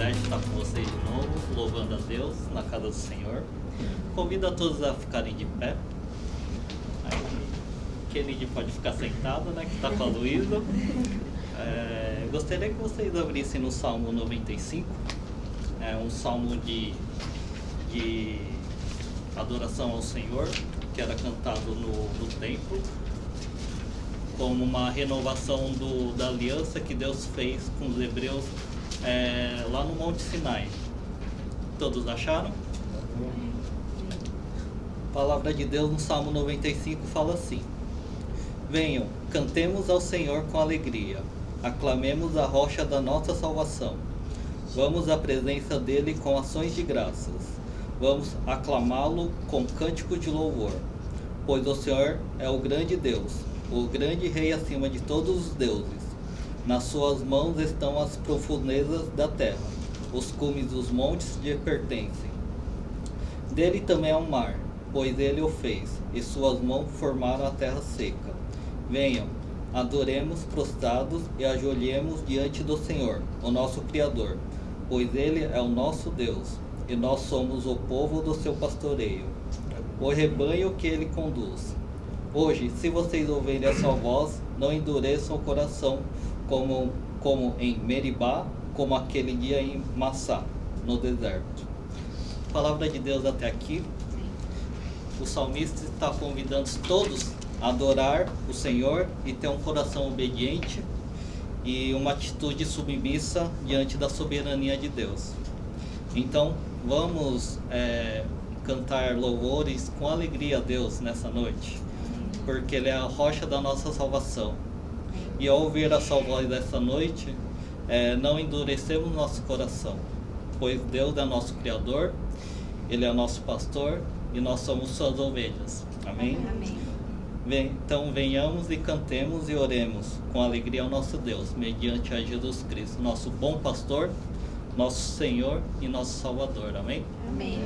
privilégio estar com vocês de novo, louvando a Deus na casa do Senhor. Convido a todos a ficarem de pé. Aí, Kennedy pode ficar sentado, né, que está com a Luísa. Gostaria que vocês abrissem no Salmo 95. É um salmo de adoração ao Senhor, que era cantado no templo, como uma renovação da aliança que Deus fez com os hebreus lá no Monte Sinai. Todos acharam? A palavra de Deus no Salmo 95 fala assim: venham, cantemos ao Senhor com alegria, aclamemos a rocha da nossa salvação. Vamos à presença dele com ações de graças, vamos aclamá-lo com cânticos de louvor, pois o Senhor é o grande Deus, o grande Rei acima de todos os deuses. Nas suas mãos estão as profundezas da terra, os cumes dos montes lhe pertencem. Dele também é o mar, pois ele o fez, e suas mãos formaram a terra seca. Venham, adoremos prostrados e ajoelhemos diante do Senhor, o nosso Criador, pois ele é o nosso Deus, e nós somos o povo do seu pastoreio, o rebanho que ele conduz. Hoje, se vocês ouvirem a sua voz, não endureçam o coração, como em Meribá, como aquele dia em Massá, no deserto. Palavra de Deus até aqui. O salmista está convidando todos a adorar o Senhor e ter um coração obediente e uma atitude submissa diante da soberania de Deus. Então, vamos cantar louvores com alegria a Deus nessa noite, porque Ele é a rocha da nossa salvação. E ao ouvir a sua voz dessa noite, não endurecemos nosso coração, pois Deus é nosso Criador, Ele é nosso pastor e nós somos suas ovelhas. Amém? Amém. Então venhamos e cantemos e oremos com alegria ao nosso Deus, mediante a Jesus Cristo, nosso bom pastor, nosso Senhor e nosso Salvador. Amém? Amém.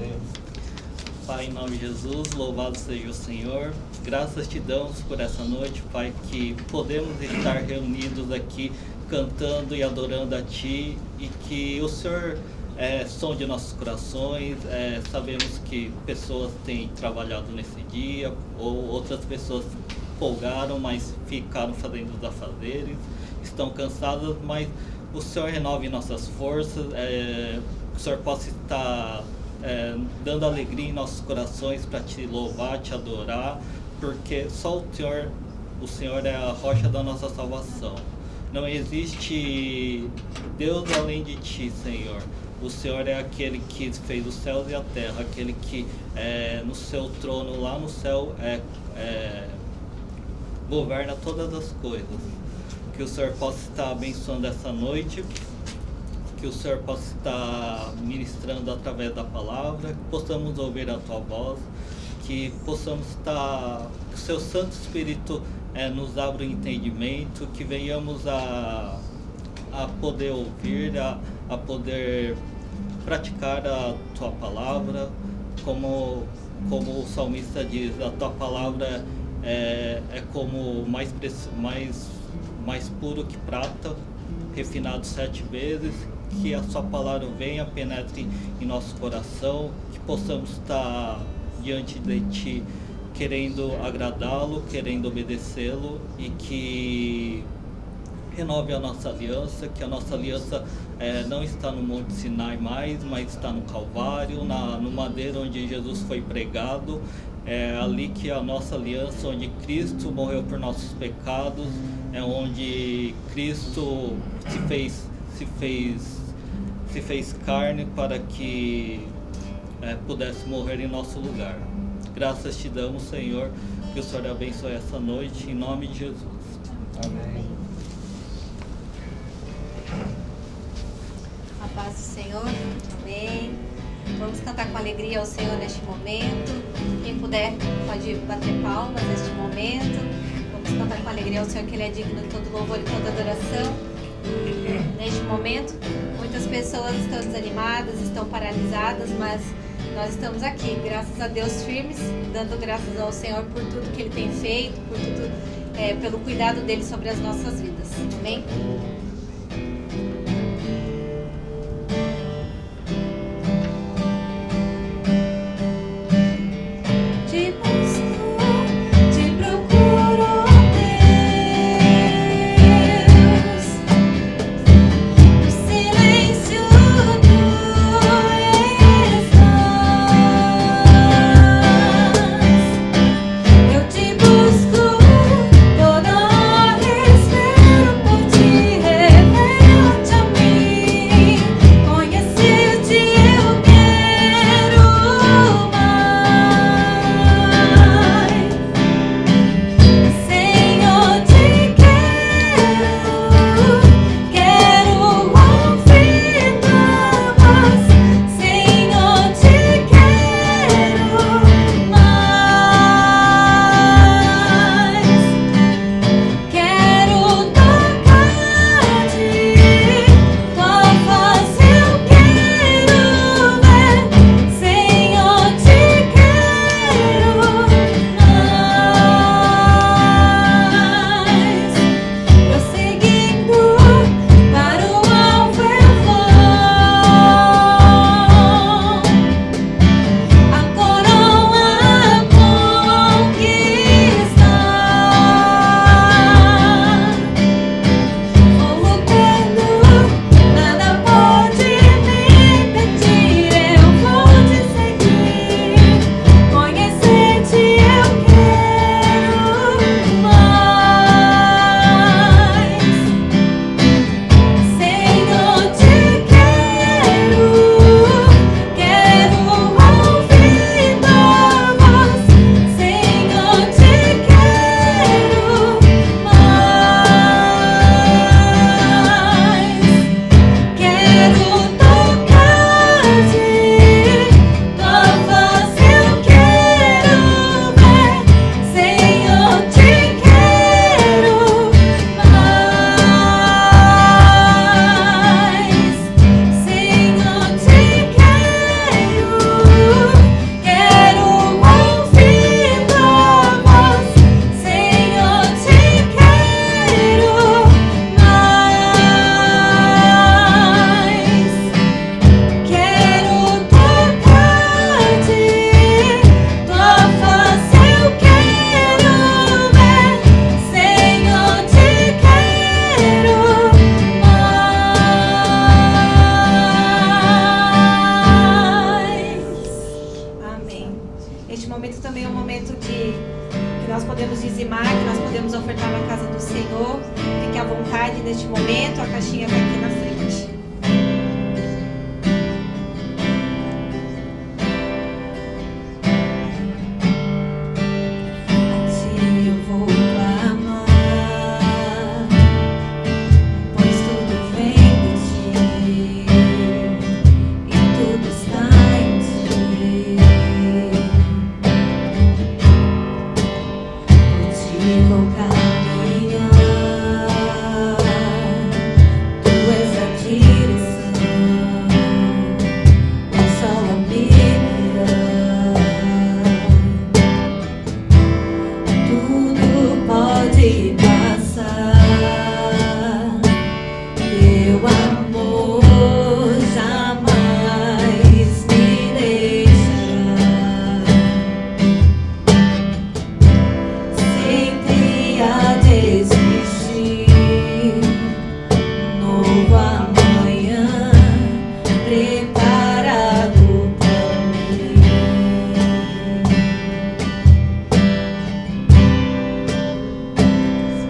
Pai, em nome de Jesus, louvado seja o Senhor. Graças te damos por essa noite, Pai, que podemos estar reunidos aqui cantando e adorando a Ti, e que o Senhor sonde nossos corações. Sabemos que pessoas têm trabalhado nesse dia, ou outras pessoas folgaram, mas ficaram fazendo os afazeres, estão cansadas, mas o Senhor renove nossas forças, o Senhor possa estar dando alegria em nossos corações para Te louvar, Te adorar, porque só o Senhor é a rocha da nossa salvação. Não existe Deus além de Ti, Senhor. O Senhor é aquele que fez os céus e a terra, aquele que no seu trono lá no céu governa todas as coisas. Que o Senhor possa estar abençoando essa noite, que o Senhor possa estar ministrando através da palavra, que possamos ouvir a Tua voz, que possamos estar, que o Seu Santo Espírito nos abra o entendimento, que venhamos a poder ouvir, a poder praticar a Tua palavra, como o salmista diz, a Tua palavra é como mais puro que prata, refinado 7 vezes, que a Sua palavra venha, penetre em nosso coração, que possamos estar diante de Ti, querendo agradá-lo, querendo obedecê-lo, e que renove a nossa aliança, que a nossa aliança não está no Monte Sinai mais, mas está no Calvário, no madeiro onde Jesus foi pregado. É ali que a nossa aliança, onde Cristo morreu por nossos pecados, é onde Cristo se fez carne para que pudesse morrer em nosso lugar. Graças te damos, Senhor, que o Senhor abençoe essa noite, em nome de Jesus. Amém. A paz do Senhor. Amém. Vamos cantar com alegria ao Senhor neste momento. Quem puder pode bater palmas neste momento. Vamos cantar com alegria ao Senhor, que Ele é digno de todo louvor e toda adoração. Neste momento, muitas pessoas estão desanimadas, estão paralisadas, mas nós estamos aqui, graças a Deus, firmes, dando graças ao Senhor por tudo que Ele tem feito, por tudo, pelo cuidado dEle sobre as nossas vidas. Amém? Martinha vai aqui na frente. A ti eu vou clamar, pois tudo vem de ti e tudo está em ti. Por ti vou caminhar, tu és a direção, o sol a me guiar. Tudo pode passar, teu amor jamais me deixará. Sempre há de existir novo amanhã preparado para mim.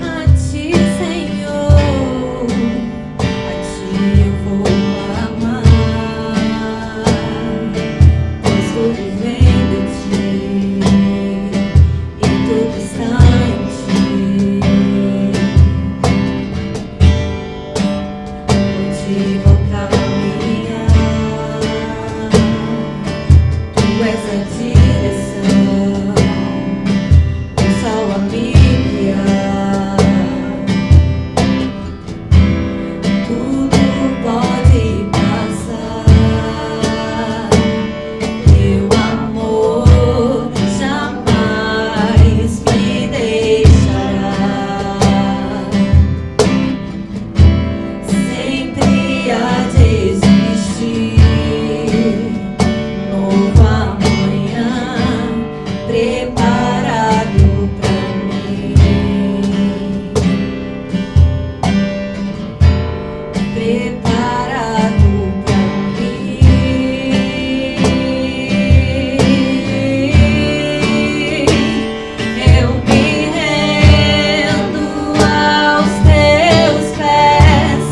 A ti, Senhor, a ti eu vou clamar, pois tudo vem de ti e tudo está em ti. Por ti vou caminhar, tu és a direção, o sol a me guiar. Tudo pode passar, teu amor jamais me deixará. Sempre há de existir novo amanhã preparado para mim. Preparado para mim. Eu me rendo aos teus pés,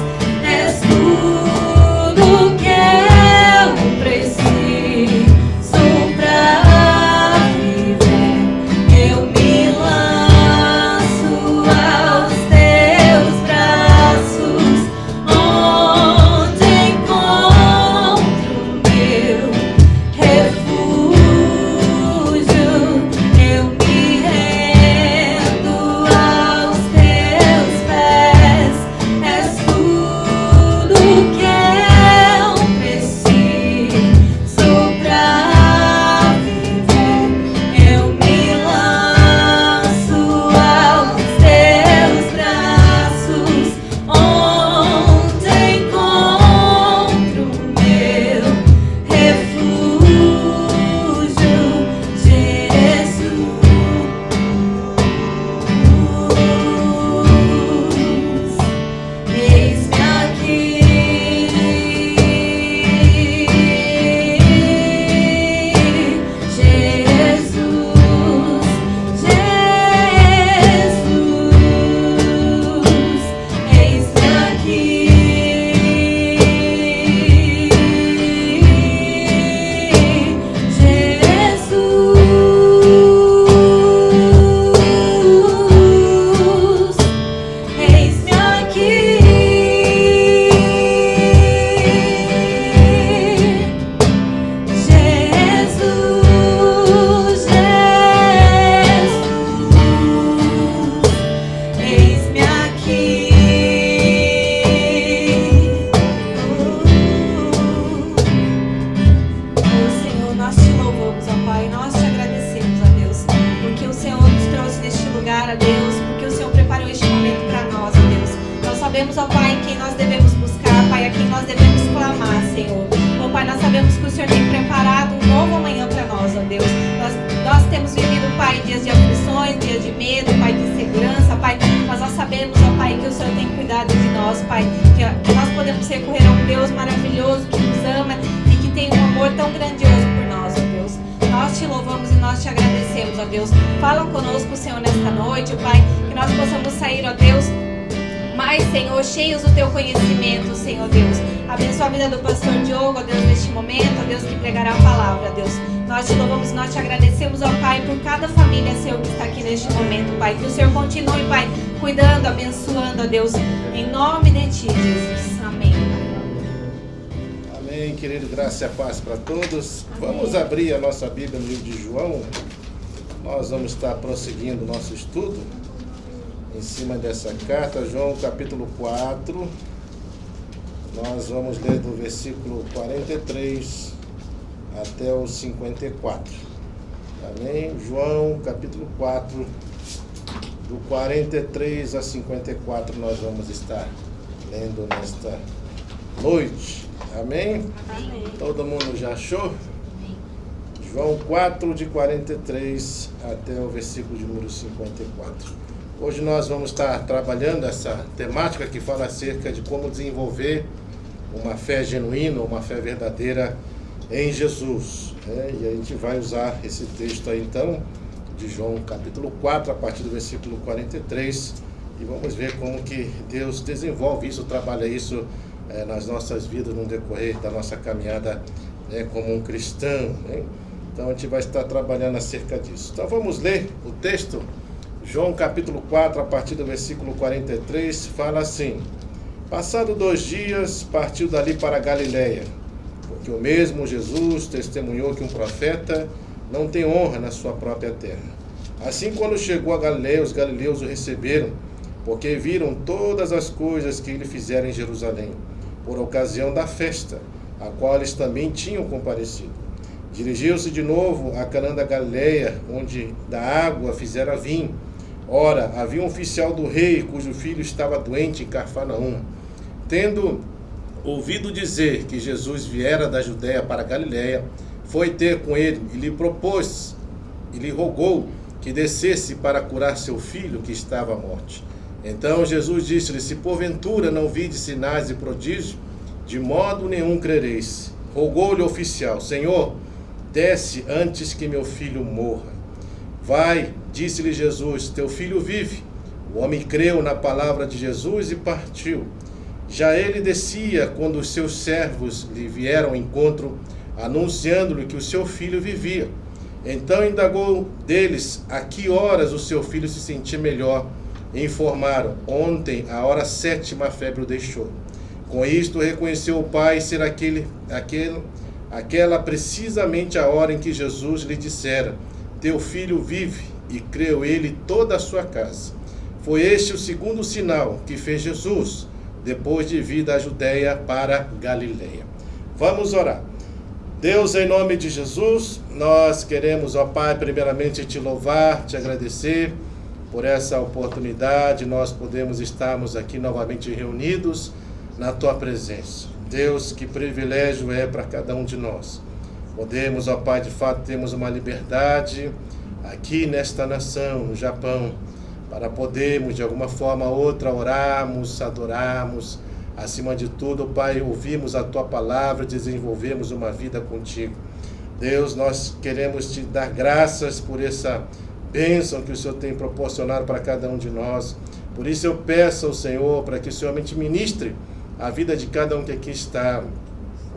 és tudo que eu preciso pra viver. Eu me lanço aos teus braços, onde encontro meu refúgio. Eu me rendo aos teus pés, és tudo que eu preciso pra viver. Eu me lanço aos teus braços, onde encontro meu refúgio, Jesus. Eis-me aqui, Jesus, Jesus. Eis-me aqui, Jesus. Eis-me aqui, Jesus, Jesus. Eis-me aqui. Senhor, nós te louvamos, ó Pai, nós te agradecemos, ó Deus, porque o Senhor nos trouxe neste lugar, ó Deus, porque o Senhor preparou este momento para nós, ó Deus. Nós sabemos, ó Pai, quem nós devemos buscar, Pai, a quem nós devemos clamar, Senhor. Ó Pai, nós sabemos que o Senhor tem preparado um novo amanhã para nós, ó Deus. Nós temos vivido, Pai, dias de aflições, dias de medo, Pai, de insegurança, Pai, mas nós sabemos, ó Pai, que o Senhor tem cuidado de nós, Pai, que nós podemos recorrer a um Deus maravilhoso que nos ama e que tem um amor tão grandioso por nós, ó Deus. Nós te louvamos e nós te agradecemos, ó Deus. Fala conosco, Senhor, nesta noite, ó Pai, que nós possamos sair, ó Deus, mas, Senhor, cheios do teu conhecimento, Senhor Deus. Abençoa a vida do pastor Diogo, ó Deus, neste momento, ó Deus, que pregará a palavra, Deus. Nós te louvamos, nós te agradecemos, ó Pai, por cada família, Senhor, que está aqui neste momento, Pai. Que o Senhor continue, Pai, cuidando, abençoando, ó Deus, em nome de ti, Jesus. Amém. Amém, querido, graça e a paz para todos. Amém. Vamos abrir a nossa Bíblia no livro de João. Nós vamos estar prosseguindo o nosso estudo em cima dessa carta, João capítulo 4. Nós vamos ler do versículo 43 até o 54. Amém? João capítulo 4, do 43 a 54, nós vamos estar lendo nesta noite. Amém? Amém. Todo mundo já achou? João 4, de 43 até o versículo de número 54. Hoje nós vamos estar trabalhando essa temática que fala acerca de como desenvolver uma fé genuína, uma fé verdadeira em Jesus. E a gente vai usar esse texto aí então, de João capítulo 4, a partir do versículo 43, e vamos ver como que Deus desenvolve isso, trabalha isso nas nossas vidas no decorrer da nossa caminhada como um cristão. Então a gente vai estar trabalhando acerca disso. Então vamos ler o texto. João capítulo 4, a partir do versículo 43, fala assim: Passado 2 dias, partiu dali para a Galiléia, porque o mesmo Jesus testemunhou que um profeta não tem honra na sua própria terra. Assim, quando chegou a Galiléia, os galileus o receberam, porque viram todas as coisas que ele fizera em Jerusalém, por ocasião da festa, a qual eles também tinham comparecido. Dirigiu-se de novo a Canaã da Galiléia, onde da água fizera vinho. Ora, havia um oficial do rei, cujo filho estava doente em Cafarnaum. Tendo ouvido dizer que Jesus viera da Judéia para a Galiléia, foi ter com ele e lhe propôs, e lhe rogou que descesse para curar seu filho que estava à morte. Então Jesus disse-lhe: Se porventura não vides sinais e prodígios, de modo nenhum crereis. Rogou-lhe o oficial: Senhor, desce antes que meu filho morra. Vai, disse-lhe Jesus, teu filho vive. O homem creu na palavra de Jesus e partiu. Já ele descia quando os seus servos lhe vieram ao encontro, anunciando-lhe que o seu filho vivia. Então indagou deles a que horas o seu filho se sentia melhor. E informaram: ontem, à hora 7, a febre o deixou. Com isto reconheceu o pai ser aquela precisamente a hora em que Jesus lhe dissera: teu filho vive, e creu ele e toda a sua casa. Foi este o segundo sinal que fez Jesus, depois de vir da Judéia para Galiléia. Vamos orar. Deus, em nome de Jesus, nós queremos, ó Pai, primeiramente te louvar, te agradecer por essa oportunidade, nós podemos estarmos aqui novamente reunidos na tua presença. Deus, que privilégio é para cada um de nós. Podemos, ó Pai, de fato, temos uma liberdade aqui nesta nação, no Japão, para podermos, de alguma forma ou outra, orarmos, adorarmos, acima de tudo, Pai, ouvirmos a tua palavra, desenvolvermos uma vida contigo. Deus, nós queremos te dar graças por essa bênção que o Senhor tem proporcionado para cada um de nós. Por isso eu peço ao Senhor para que o Senhor mente ministre a vida de cada um que aqui está.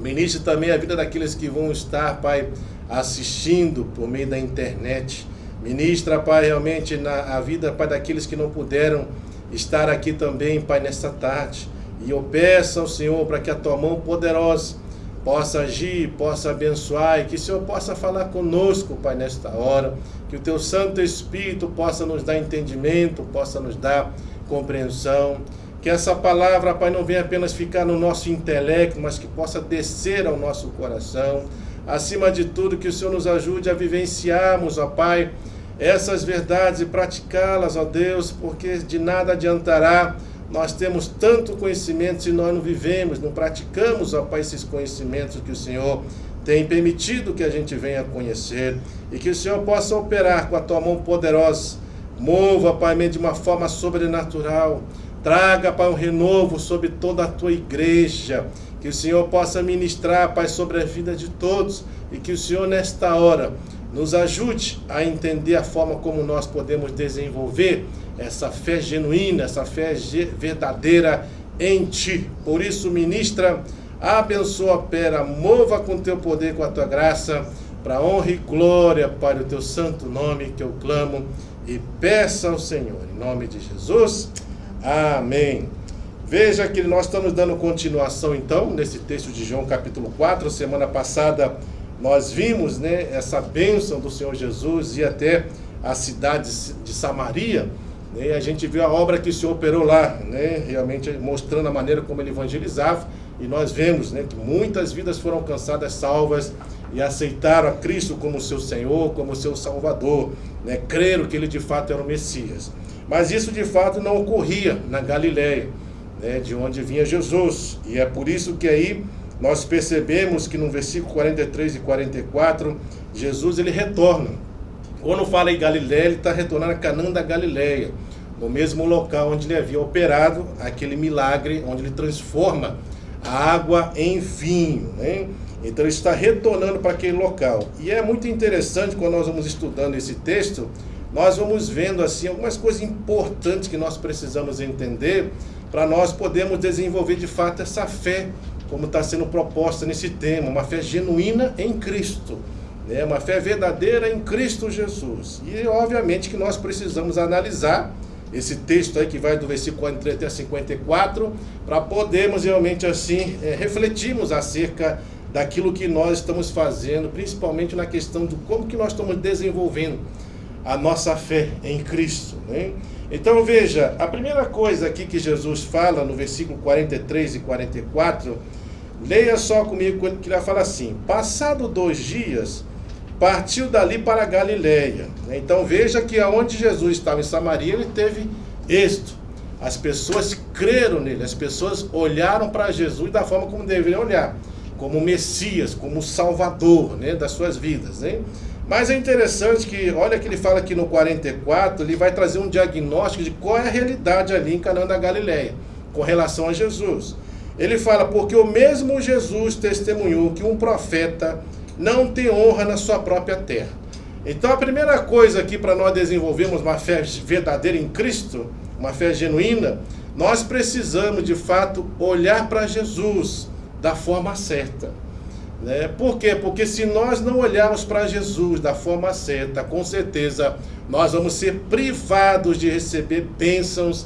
Ministre também a vida daqueles que vão estar, Pai, assistindo por meio da internet. Ministra, Pai, realmente a vida, Pai, daqueles que não puderam estar aqui também, Pai, nesta tarde. E eu peço ao Senhor para que a tua mão poderosa possa agir, possa abençoar e que o Senhor possa falar conosco, Pai, nesta hora. Que o teu Santo Espírito possa nos dar entendimento, possa nos dar compreensão. Que essa palavra, Pai, não venha apenas ficar no nosso intelecto, mas que possa descer ao nosso coração. Acima de tudo, que o Senhor nos ajude a vivenciarmos, ó Pai, essas verdades e praticá-las, ó Deus, porque de nada adiantará nós temos tanto conhecimento se nós não vivemos, não praticamos, ó Pai, esses conhecimentos que o Senhor tem permitido que a gente venha a conhecer, e que o Senhor possa operar com a tua mão poderosa. Mova, Pai, de uma forma sobrenatural. Traga, Pai, um renovo sobre toda a tua igreja. Que o Senhor possa ministrar, Pai, sobre a vida de todos. E que o Senhor, nesta hora, nos ajude a entender a forma como nós podemos desenvolver essa fé genuína, essa fé verdadeira em Ti. Por isso, ministra, abençoa, opera, mova com Teu poder, com a Tua graça, para honra e glória, Pai, o Teu santo nome que eu clamo e peço ao Senhor. Em nome de Jesus, amém. Veja que nós estamos dando continuação, então, nesse texto de João capítulo 4. Semana passada nós vimos, né, essa bênção do Senhor Jesus e até a cidade de Samaria. E a gente viu a obra que o Senhor operou lá, né, realmente mostrando a maneira como ele evangelizava. E nós vemos, né, que muitas vidas foram alcançadas, salvas, e aceitaram a Cristo como seu Senhor, como seu Salvador, né, creram que ele de fato era o Messias. Mas isso de fato não ocorria na Galileia, né, de onde vinha Jesus. E é por isso que aí nós percebemos que no versículo 43 e 44, Jesus ele retorna. Quando fala em Galileia, ele está retornando a Canaã da Galileia, no mesmo local onde ele havia operado aquele milagre, onde ele transforma a água em vinho, né? Então ele está retornando para aquele local. E é muito interessante quando nós vamos estudando esse texto, nós vamos vendo assim algumas coisas importantes que nós precisamos entender para nós podermos desenvolver de fato essa fé, como está sendo proposta nesse tema, uma fé genuína em Cristo, né? Uma fé verdadeira em Cristo Jesus. E obviamente que nós precisamos analisar esse texto aí que vai do versículo 43 até 54, para podermos realmente assim refletirmos acerca daquilo que nós estamos fazendo, principalmente na questão de como que nós estamos desenvolvendo a nossa fé em Cristo, né? Então veja, a primeira coisa aqui que Jesus fala no versículo 43 e 44, leia só comigo que ele fala assim: passado 2 dias, partiu dali para a Galileia. Então veja que aonde Jesus estava em Samaria, ele teve êxito. As pessoas creram nele, as pessoas olharam para Jesus da forma como deveriam olhar, como Messias, como Salvador, né, das suas vidas, né? Mas é interessante que, olha que ele fala aqui no 44, ele vai trazer um diagnóstico de qual é a realidade ali em Canaã da Galileia, com relação a Jesus. Ele fala, porque o mesmo Jesus testemunhou que um profeta não tem honra na sua própria terra. Então a primeira coisa aqui para nós desenvolvermos uma fé verdadeira em Cristo, uma fé genuína, nós precisamos de fato olhar para Jesus da forma certa, né? Por quê? Porque se nós não olharmos para Jesus da forma certa, com certeza nós vamos ser privados de receber bênçãos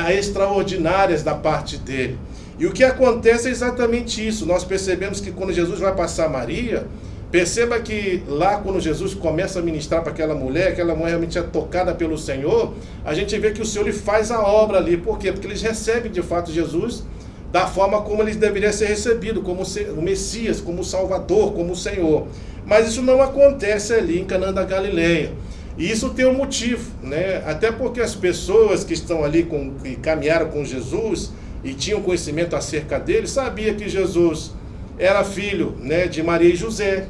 extraordinárias da parte dele. E o que acontece é exatamente isso. Nós percebemos que quando Jesus vai para Samaria, perceba que lá quando Jesus começa a ministrar para aquela mulher realmente é tocada pelo Senhor, a gente vê que o Senhor ele faz a obra ali. Por quê? Porque eles recebem de fato Jesus da forma como eles deveriam ser recebidos, como o Messias, como o Salvador, como o Senhor. Mas isso não acontece ali em Canaã da Galileia. E isso tem um motivo, né? Até porque as pessoas que estão ali, que caminharam com Jesus e tinham conhecimento acerca dele, sabiam que Jesus era filho, né, de Maria e José,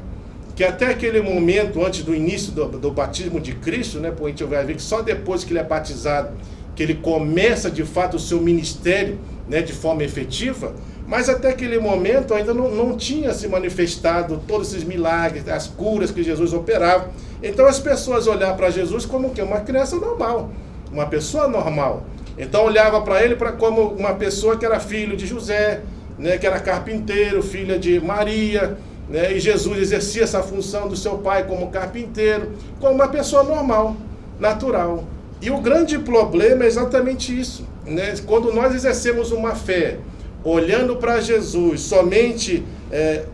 que até aquele momento, antes do início do batismo de Cristo, né, porque a gente vai ver que só depois que ele é batizado, que ele começa de fato o seu ministério, né, de forma efetiva, mas até aquele momento ainda não tinha se manifestado todos esses milagres, as curas que Jesus operava. Então as pessoas olhavam para Jesus como que uma criança normal, uma pessoa normal. Então olhava para ele como uma pessoa que era filho de José, né, que era carpinteiro, filha de Maria, né, e Jesus exercia essa função do seu pai como carpinteiro, como uma pessoa normal, natural. E o grande problema é exatamente isso, né? Quando nós exercemos uma fé, olhando para Jesus, somente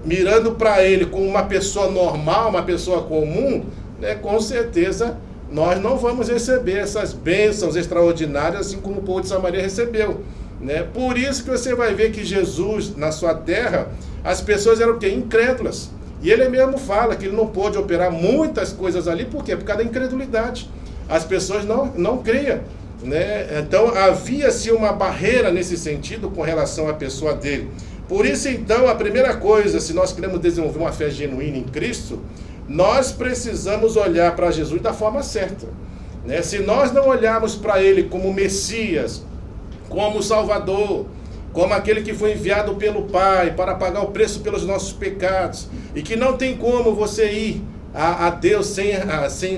mirando para ele como uma pessoa normal, uma pessoa comum, né, com certeza nós não vamos receber essas bênçãos extraordinárias assim como o povo de Samaria recebeu, né? Por isso que você vai ver que Jesus, na sua terra, as pessoas eram o quê? Incrédulas. E ele mesmo fala que ele não pôde operar muitas coisas ali, por quê? Por causa da incredulidade. As pessoas não criam, né? Então havia-se uma barreira nesse sentido com relação à pessoa dele. Por isso então a primeira coisa, se nós queremos desenvolver uma fé genuína em Cristo, nós precisamos olhar para Jesus da forma certa, né? Se nós não olharmos para ele como Messias, como Salvador, como aquele que foi enviado pelo Pai para pagar o preço pelos nossos pecados, e que não tem como você ir a Deus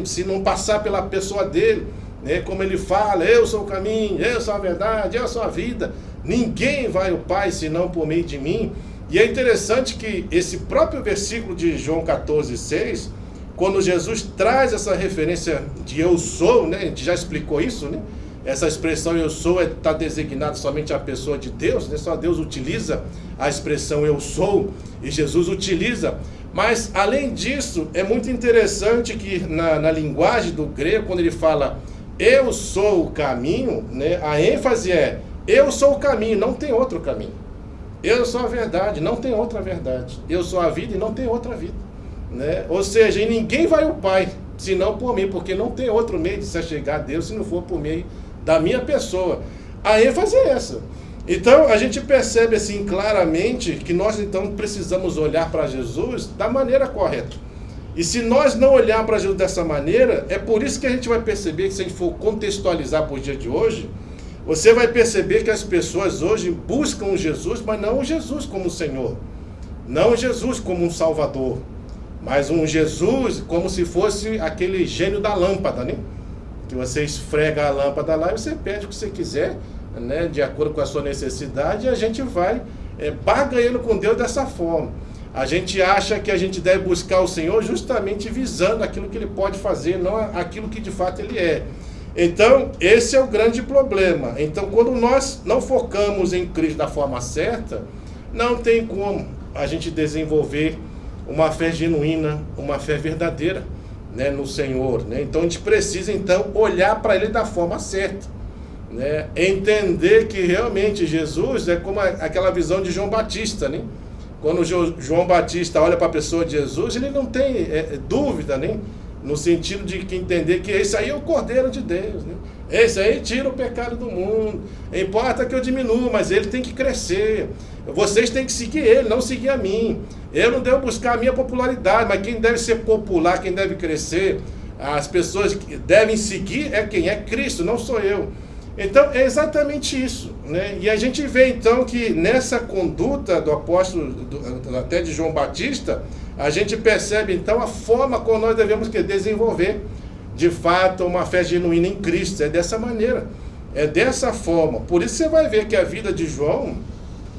se não passar pela pessoa dele, né? Como ele fala, eu sou o caminho, eu sou a verdade, eu sou a vida. Ninguém vai ao Pai senão por meio de mim. E é interessante que esse próprio versículo de João 14,6, quando Jesus traz essa referência de eu sou, né? A gente já explicou isso, né? Essa expressão eu sou está designada somente à pessoa de Deus, né? Só Deus utiliza a expressão eu sou e Jesus utiliza. Mas, além disso, é muito interessante que na linguagem do grego, quando ele fala eu sou o caminho, né? A ênfase é eu sou o caminho, não tem outro caminho. Eu sou a verdade, não tem outra verdade. Eu sou a vida e não tem outra vida, né? Ou seja, e ninguém vai ao Pai senão por mim, porque não tem outro meio de se chegar a Deus se não for por meio da minha pessoa. A ênfase é essa. Então a gente percebe assim claramente que nós então precisamos olhar para Jesus da maneira correta. E se nós não olhar para Jesus dessa maneira, é por isso que a gente vai perceber que se a gente for contextualizar para o dia de hoje, você vai perceber que as pessoas hoje buscam Jesus, mas não o Jesus como Senhor, não o Jesus como um Salvador, mas um Jesus como se fosse aquele gênio da lâmpada, né? Que você esfrega a lâmpada lá e você pede o que você quiser, né? De acordo com a sua necessidade, e a gente vai barganhando com Deus dessa forma. A gente acha que a gente deve buscar o Senhor justamente visando aquilo que Ele pode fazer, não aquilo que de fato Ele é. Então, esse é o grande problema. Então, quando nós não focamos em Cristo da forma certa, não tem como a gente desenvolver uma fé genuína, uma fé verdadeira, né, no Senhor, né? Então, a gente precisa, então, olhar para Ele da forma certa, né? Entender que realmente Jesus é como aquela visão de João Batista, né? Quando João Batista olha para a pessoa de Jesus, ele não tem dúvida, né? No sentido de que entender que esse aí é o Cordeiro de Deus, né? Esse aí tira o pecado do mundo. Importa que eu diminua, mas ele tem que crescer. Vocês têm que seguir ele, não seguir a mim. Eu não devo buscar a minha popularidade, mas quem deve ser popular, quem deve crescer, as pessoas que devem seguir é quem? É Cristo, não sou eu. Então é exatamente isso, né? E a gente vê então que nessa conduta do apóstolo, até de João Batista, a gente percebe então a forma como nós devemos desenvolver de fato uma fé genuína em Cristo. É dessa maneira, é dessa forma. Por isso você vai ver que a vida de João,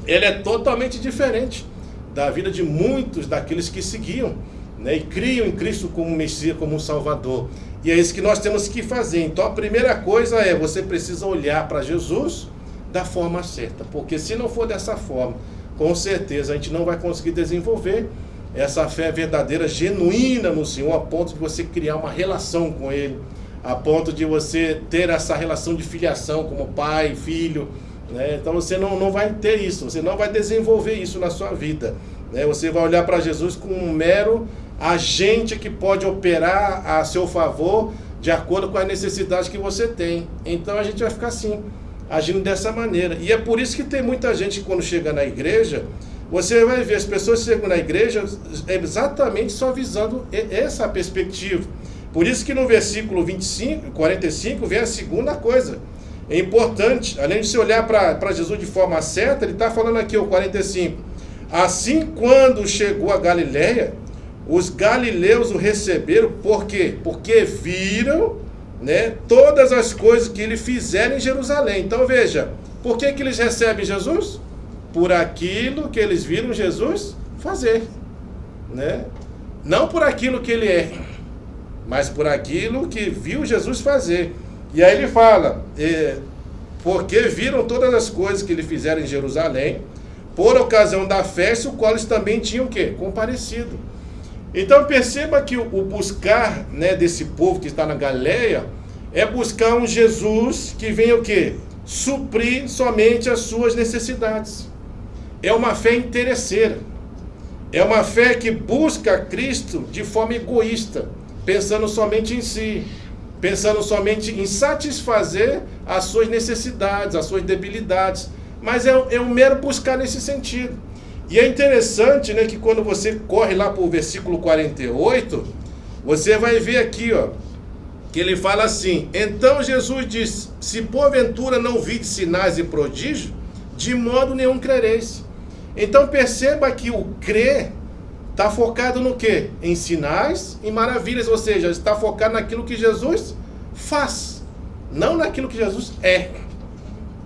ele é totalmente diferente da vida de muitos daqueles que seguiam, né, e criam em Cristo como Messias, como um Salvador. E é isso que nós temos que fazer. Então a primeira coisa é, você precisa olhar para Jesus da forma certa, porque se não for dessa forma, com certeza a gente não vai conseguir desenvolver essa fé verdadeira, genuína no Senhor, a ponto de você criar uma relação com Ele, a ponto de você ter essa relação de filiação como pai, filho, né? Então você não vai ter isso, você não vai desenvolver isso na sua vida, né? Você vai olhar para Jesus como um mero agente que pode operar a seu favor de acordo com a necessidade que você tem. Então a gente vai ficar assim, agindo dessa maneira. E é por isso que tem muita gente que quando chega na igreja, você vai ver as pessoas que chegam na igreja exatamente só visando essa perspectiva. Por isso que no versículo 45 vem a segunda coisa. É importante, além de você olhar para Jesus de forma certa, ele está falando aqui o 45. Assim, quando chegou a Galileia, os galileus o receberam, por quê? Porque viram, né, todas as coisas que ele fizera em Jerusalém. Então veja, por que eles recebem Jesus? Por aquilo que eles viram Jesus fazer, né? Não por aquilo que ele é, mas por aquilo que viu Jesus fazer. E aí ele fala, porque viram todas as coisas que ele fizeram em Jerusalém, por ocasião da festa, o qual eles também tinham o quê? Comparecido. Então perceba que o buscar, né, desse povo que está na Galileia é buscar um Jesus que venha o quê? Suprir somente as suas necessidades. É uma fé interesseira. É uma fé que busca Cristo de forma egoísta, pensando somente em si, pensando somente em satisfazer as suas necessidades, as suas debilidades. Mas é um mero buscar nesse sentido. E é interessante, né, que quando você corre lá para o versículo 48, você vai ver aqui, ó, que ele fala assim: então Jesus diz, se porventura não vide sinais e prodígios, de modo nenhum crereis. Então perceba que o crer está focado no quê? Em sinais e maravilhas, ou seja, está focado naquilo que Jesus faz, não naquilo que Jesus é.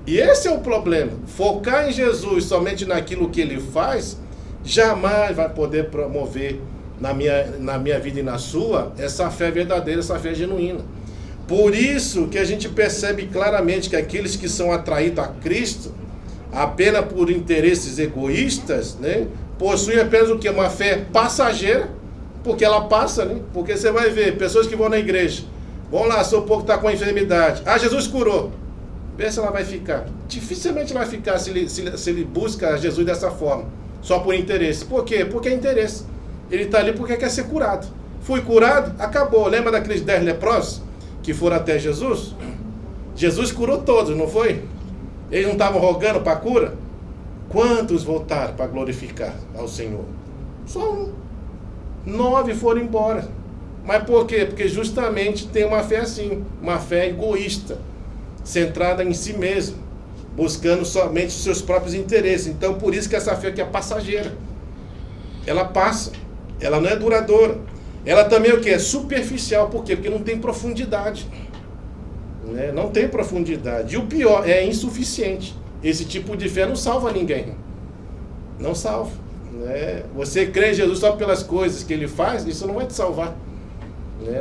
E esse é o problema. Focar em Jesus somente naquilo que ele faz, jamais vai poder promover na minha vida e na sua, essa fé verdadeira, essa fé genuína. Por isso que a gente percebe claramente que aqueles que são atraídos a Cristo, apenas por interesses egoístas, né, possuem apenas o que? Uma fé passageira, porque ela passa, né? Porque você vai ver pessoas que vão na igreja, vão lá, seu povo está com a enfermidade, Jesus curou, vê se ela vai ficar. Dificilmente ela vai ficar se ele busca Jesus dessa forma, só por interesse. Por quê? Porque é interesse. Ele está ali porque quer ser curado. Fui curado, acabou. Lembra daqueles 10 leprosos que foram até Jesus? Jesus curou todos, não foi? Eles não estavam rogando para a cura? Quantos voltaram para glorificar ao Senhor? Só um. 9 foram embora. Mas por quê? Porque justamente tem uma fé assim, uma fé egoísta, centrada em si mesmo, buscando somente os seus próprios interesses. Então por isso que essa fé aqui é passageira. Ela passa, ela não é duradoura. Ela também é o que? É superficial. Por quê? Porque não tem profundidade. Não tem profundidade. E o pior, é insuficiente. Esse tipo de fé não salva ninguém. Não salva. Você crê em Jesus só pelas coisas que ele faz, isso não vai te salvar.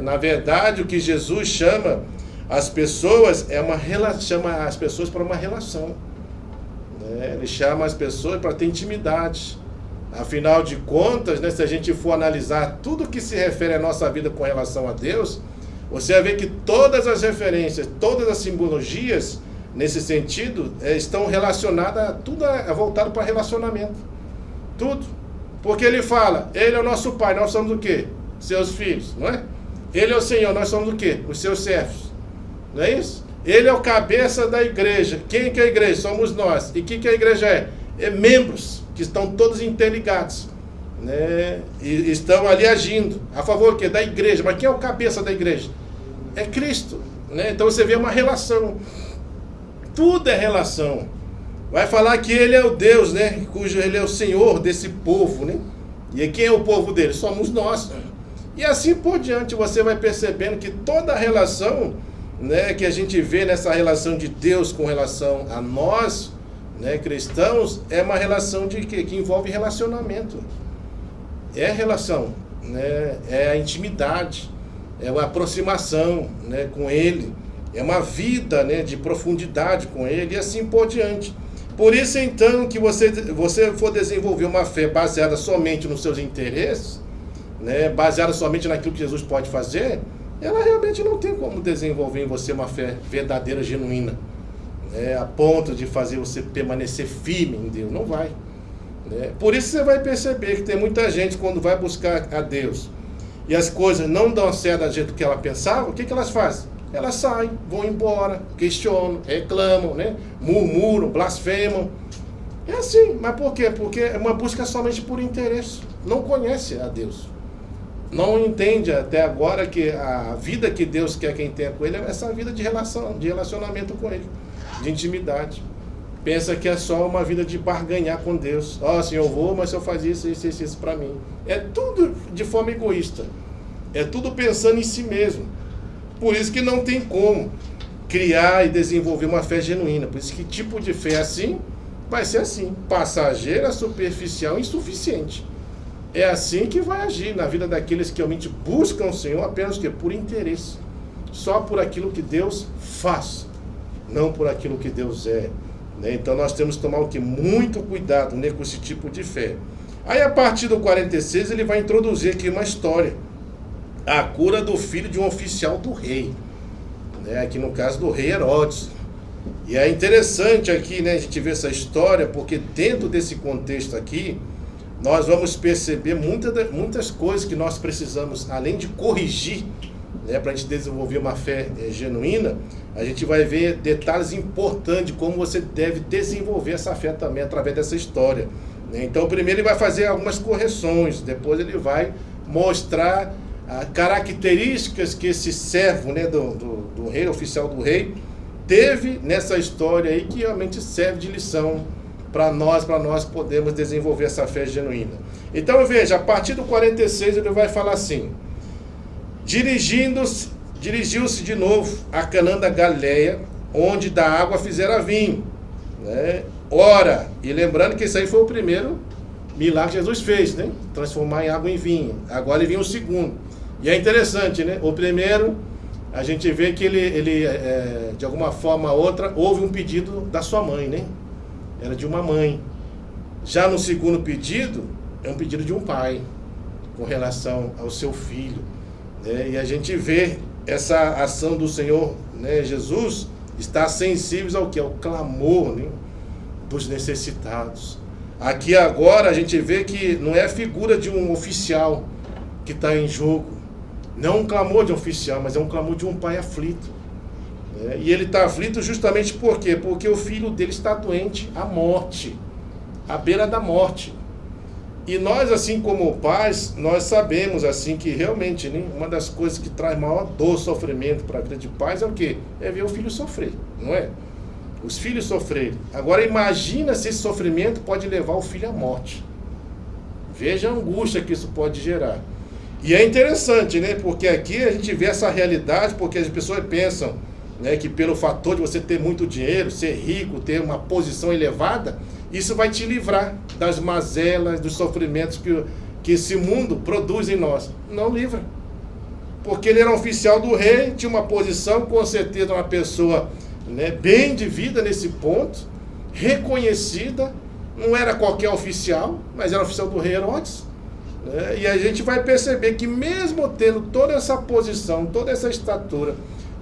Na verdade, o que Jesus chama as pessoas chama as pessoas para uma relação. Ele chama as pessoas para ter intimidade. Afinal de contas, se a gente for analisar tudo que se refere à nossa vida com relação a Deus, você vai ver que todas as referências, todas as simbologias, nesse sentido, estão relacionadas, tudo é voltado para relacionamento. Tudo. Porque ele fala, ele é o nosso Pai, nós somos o quê? Seus filhos, não é? Ele é o Senhor, nós somos o quê? Os seus servos. Não é isso? Ele é o cabeça da igreja. Quem que é a igreja? Somos nós. E o que a igreja é? É membros que estão todos interligados, e estão ali agindo a favor quê? Da igreja. Mas quem é o cabeça da igreja? É Cristo, Então você vê uma relação. Tudo é relação. Vai falar que ele é o Deus, cujo ele é o Senhor desse povo, E quem é o povo dele? Somos nós. E assim por diante você vai percebendo que toda a relação, que a gente vê nessa relação de Deus com relação a nós, cristãos, é uma relação de quê? Que envolve relacionamento. É relação, é a intimidade, é a aproximação, com ele, é uma vida, de profundidade com ele e assim por diante. Por isso então que você for desenvolver uma fé baseada somente nos seus interesses, baseada somente naquilo que Jesus pode fazer, ela realmente não tem como desenvolver em você uma fé verdadeira, genuína, a ponto de fazer você permanecer firme em Deus. Não vai. Por isso você vai perceber que tem muita gente, quando vai buscar a Deus e as coisas não dão certo do jeito que ela pensava, o que elas fazem? Elas saem, vão embora, questionam, reclamam, murmuram, blasfemam. É assim. Mas por quê? Porque é uma busca somente por interesse. Não conhece a Deus. Não entende até agora que a vida que Deus quer quem tenha com ele é essa vida de relacionamento com ele, de intimidade. Pensa que é só uma vida de barganhar com Deus. Senhor, eu vou, mas se eu fazer isso para mim. É tudo de forma egoísta. É tudo pensando em si mesmo. Por isso que não tem como criar e desenvolver uma fé genuína. Por isso que tipo de fé assim vai ser assim, passageira, superficial, insuficiente. É assim que vai agir na vida daqueles que realmente buscam o Senhor apenas por interesse. Só por aquilo que Deus faz, não por aquilo que Deus é. Então nós temos que tomar muito cuidado com esse tipo de fé. Aí a partir do 46 ele vai introduzir aqui uma história. A cura do filho de um oficial do rei. Aqui no caso do rei Herodes. E é interessante aqui, a gente ver essa história, porque dentro desse contexto aqui, nós vamos perceber muitas coisas que nós precisamos, além de corrigir, para a gente desenvolver uma fé genuína, a gente vai ver detalhes importantes de como você deve desenvolver essa fé também através dessa história. Então, primeiro ele vai fazer algumas correções, depois ele vai mostrar características que esse servo do rei, oficial do rei, teve nessa história aí, que realmente serve de lição para nós podermos desenvolver essa fé genuína. Então veja, a partir do 46 ele vai falar assim: dirigindo-se Dirigiu-se de novo a Canaã da Galileia, onde da água fizera vinho. Né? Ora, e lembrando que esse aí foi o primeiro milagre que Jesus fez, né? Transformar em água em vinho. Agora ele vinha o segundo. E é interessante, né? O primeiro, a gente vê que ele de alguma forma ou outra, houve um pedido da sua mãe, né? Era de uma mãe. Já no segundo pedido, é um pedido de um pai, com relação ao seu filho. Né? E a gente vê essa ação do Senhor, né? Jesus está sensível ao que? Ao clamor, né? Dos necessitados. Aqui agora a gente vê que não é a figura de um oficial que está em jogo. Não um clamor de um oficial, mas é um clamor de um pai aflito. Né? E ele está aflito justamente por quê? Porque o filho dele está doente à morte, à beira da morte. E nós, assim como pais, nós sabemos assim que realmente, né, uma das coisas que traz maior dor, sofrimento para a vida de pais é o quê? É ver o filho sofrer, não é? Os filhos sofrerem. Agora imagina se esse sofrimento pode levar o filho à morte. Veja a angústia que isso pode gerar. E é interessante, né? Porque aqui a gente vê essa realidade, porque as pessoas pensam, né, que pelo fator de você ter muito dinheiro, ser rico, ter uma posição elevada, isso vai te livrar das mazelas, dos sofrimentos que esse mundo produz em nós. Não livra. Porque ele era um oficial do rei, tinha uma posição, com certeza uma pessoa, né, bem de vida nesse ponto, reconhecida, não era qualquer oficial, mas era oficial do rei Herodes. Né? E a gente vai perceber que mesmo tendo toda essa posição, toda essa estatura,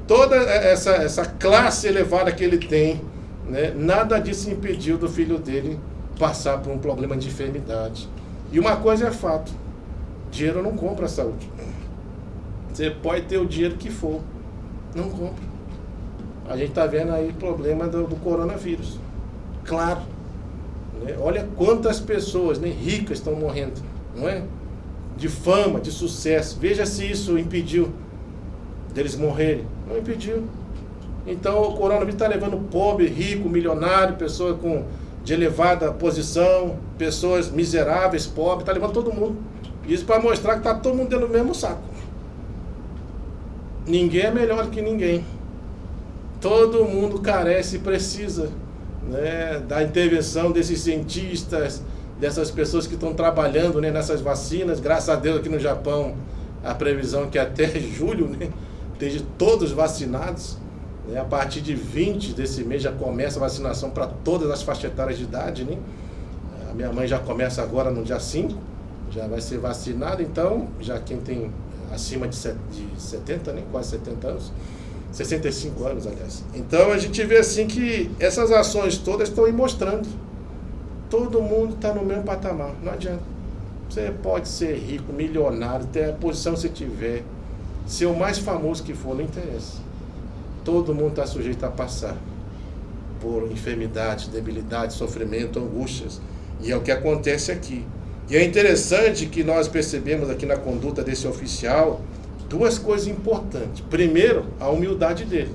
toda essa classe elevada que ele tem, né, nada disso impediu do filho dele passar por um problema de enfermidade. E uma coisa é fato, dinheiro não compra a saúde. Você pode ter o dinheiro que for, não compra. A gente está vendo aí o problema do coronavírus. Claro. Né? Olha quantas pessoas, né, ricas estão morrendo, não é? De fama, de sucesso. Veja se isso impediu deles morrerem. Não impediu. Então o coronavírus está levando pobre, rico, milionário, pessoas de elevada posição, pessoas miseráveis, pobres, está levando todo mundo. Isso para mostrar que está todo mundo dentro do mesmo saco. Ninguém é melhor que ninguém. Todo mundo carece e precisa, né, da intervenção desses cientistas, dessas pessoas que estão trabalhando, né, nessas vacinas. Graças a Deus aqui no Japão, a previsão é que até julho, né, esteja todos vacinados. Né, a partir de 20 desse mês já começa a vacinação para todas as faixas etárias de idade. Né? A minha mãe já começa agora no dia 5, já vai ser vacinada. Então, já quem tem acima de 70, né, quase 70 anos, 65 anos, aliás. Então a gente vê assim que essas ações todas estão aí mostrando. Todo mundo está no mesmo patamar, não adianta. Você pode ser rico, milionário, ter a posição que você tiver, ser o mais famoso que for, não interessa. Todo mundo está sujeito a passar por enfermidade, debilidade, sofrimento, angústias. E é o que acontece aqui. E é interessante que nós percebemos aqui na conduta desse oficial duas coisas importantes. Primeiro, a humildade dele.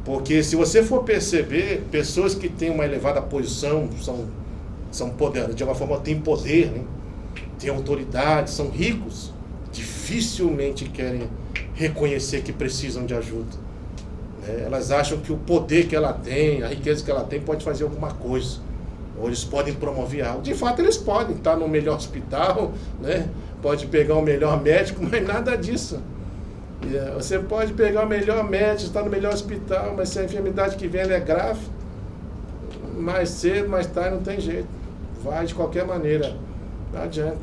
Porque se você for perceber, pessoas que têm uma elevada posição, são poderosas, de alguma forma têm poder, né? Têm autoridade, são ricos, dificilmente querem reconhecer que precisam de ajuda. Né? Elas acham que o poder que ela tem, a riqueza que ela tem, pode fazer alguma coisa. Ou eles podem promover algo. De fato, eles podem estar no melhor hospital, né? Pode pegar o melhor médico, mas nada disso. Você pode pegar o melhor médico, estar no melhor hospital, mas se a enfermidade que vem ela é grave, mais cedo, mais tarde, não tem jeito. Vai de qualquer maneira. Não adianta.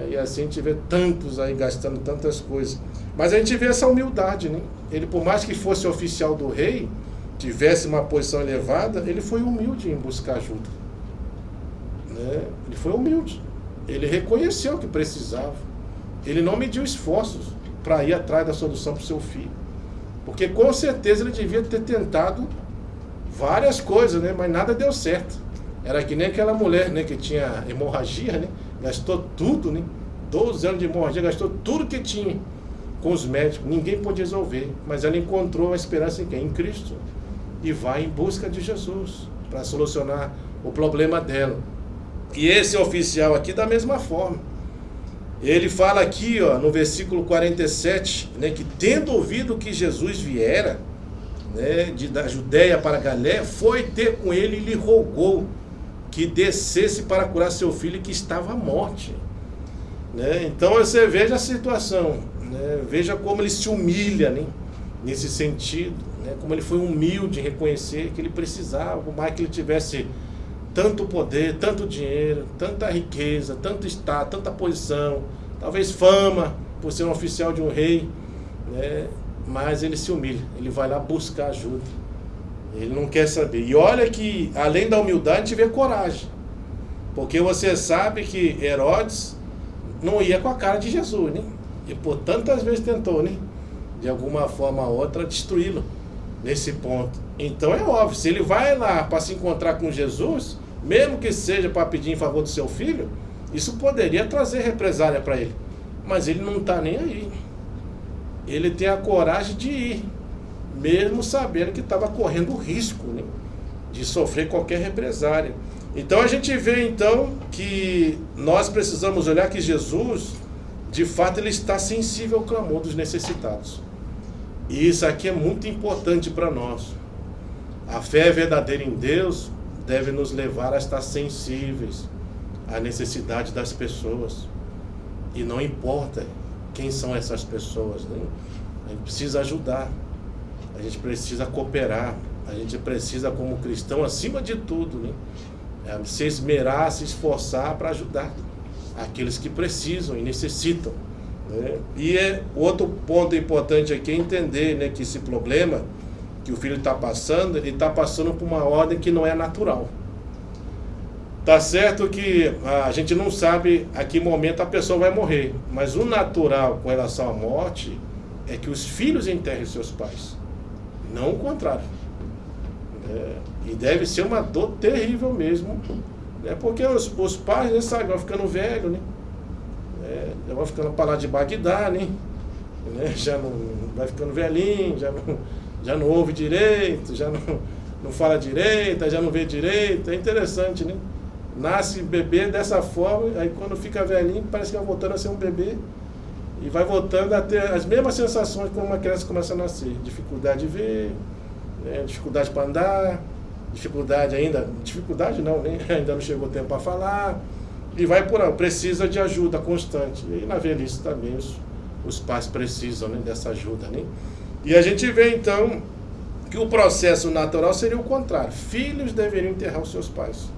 E assim a gente vê tantos aí gastando tantas coisas. Mas a gente vê essa humildade, né? Ele, por mais que fosse oficial do rei, tivesse uma posição elevada, ele foi humilde em buscar ajuda. Né? Ele foi humilde. Ele reconheceu que precisava. Ele não mediu esforços para ir atrás da solução para o seu filho. Porque com certeza ele devia ter tentado várias coisas, né? Mas nada deu certo. Era que nem aquela mulher, né, que tinha hemorragia, né? Gastou tudo, né? 12 anos de hemorragia, gastou tudo que tinha com os médicos. Ninguém pôde resolver. Mas ela encontrou a esperança em quem? Em Cristo. E vai em busca de Jesus para solucionar o problema dela. E esse oficial aqui da mesma forma. Ele fala aqui, ó, no versículo 47, né, que tendo ouvido que Jesus viera, né, da Judéia para a Galiléia, foi ter com ele e lhe rogou que descesse para curar seu filho que estava à morte. Né? Então você veja a situação, né? Veja como ele se humilha, né? Nesse sentido, né? Como ele foi humilde em reconhecer que ele precisava, por mais que ele tivesse tanto poder, tanto dinheiro, tanta riqueza, tanto status, tanta posição, talvez fama, por ser um oficial de um rei, né? Mas ele se humilha, ele vai lá buscar ajuda, ele não quer saber. E olha que, além da humildade, a gente vê coragem, porque você sabe que Herodes não ia com a cara de Jesus, né? E por tantas vezes tentou, né? De alguma forma ou outra, destruí-lo nesse ponto. Então é óbvio, se ele vai lá para se encontrar com Jesus, mesmo que seja para pedir em favor do seu filho, isso poderia trazer represália para ele. Mas ele não está nem aí. Ele tem a coragem de ir, mesmo sabendo que estava correndo risco, né? De sofrer qualquer represália. Então a gente vê então que nós precisamos olhar que Jesus, de fato, ele está sensível ao clamor dos necessitados. E isso aqui é muito importante para nós. A fé verdadeira em Deus deve nos levar a estar sensíveis à necessidade das pessoas. E não importa quem são essas pessoas, né? A gente precisa ajudar, a gente precisa cooperar, a gente precisa, como cristão, acima de tudo, né? Se esmerar, se esforçar para ajudar aqueles que precisam e necessitam, né? E outro ponto importante aqui é entender, né, que esse problema que o filho está passando, ele está passando por uma ordem que não é natural. Tá certo que a gente não sabe a que momento a pessoa vai morrer, mas o natural com relação à morte é que os filhos enterrem seus pais, não o contrário. E deve ser uma dor terrível mesmo, né? Porque os pais, né, sabe, vão ficando velhos, né? Já vão ficando para lá de Bagdá, né? Já não vai ficando velhinho, já não ouve direito, já não fala direito, já não vê direito. É interessante, né? Nasce bebê dessa forma, aí quando fica velhinho parece que vai voltando a ser um bebê e vai voltando a ter as mesmas sensações quando uma criança começa a nascer. Dificuldade de ver, né? Dificuldade para andar, dificuldade não, né? Ainda não chegou o tempo para falar, e vai por aí, precisa de ajuda constante. E na velhice também os pais precisam, né, dessa ajuda, né? E a gente vê então que o processo natural seria o contrário, filhos deveriam enterrar os seus pais.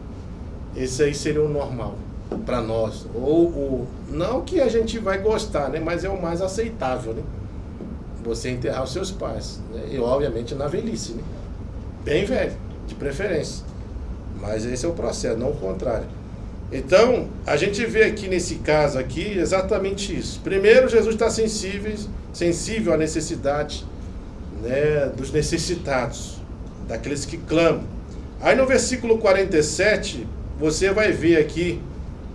Esse aí seria o normal para nós, ou não que a gente vai gostar, né, mas é o mais aceitável, né? Você enterrar os seus pais, né? E obviamente na velhice, né? Bem velho, de preferência. Mas esse é o processo, não o contrário. Então, a gente vê aqui nesse caso aqui exatamente isso. Primeiro, Jesus está sensível à necessidade, né, dos necessitados, daqueles que clamam. Aí no versículo 47, você vai ver aqui,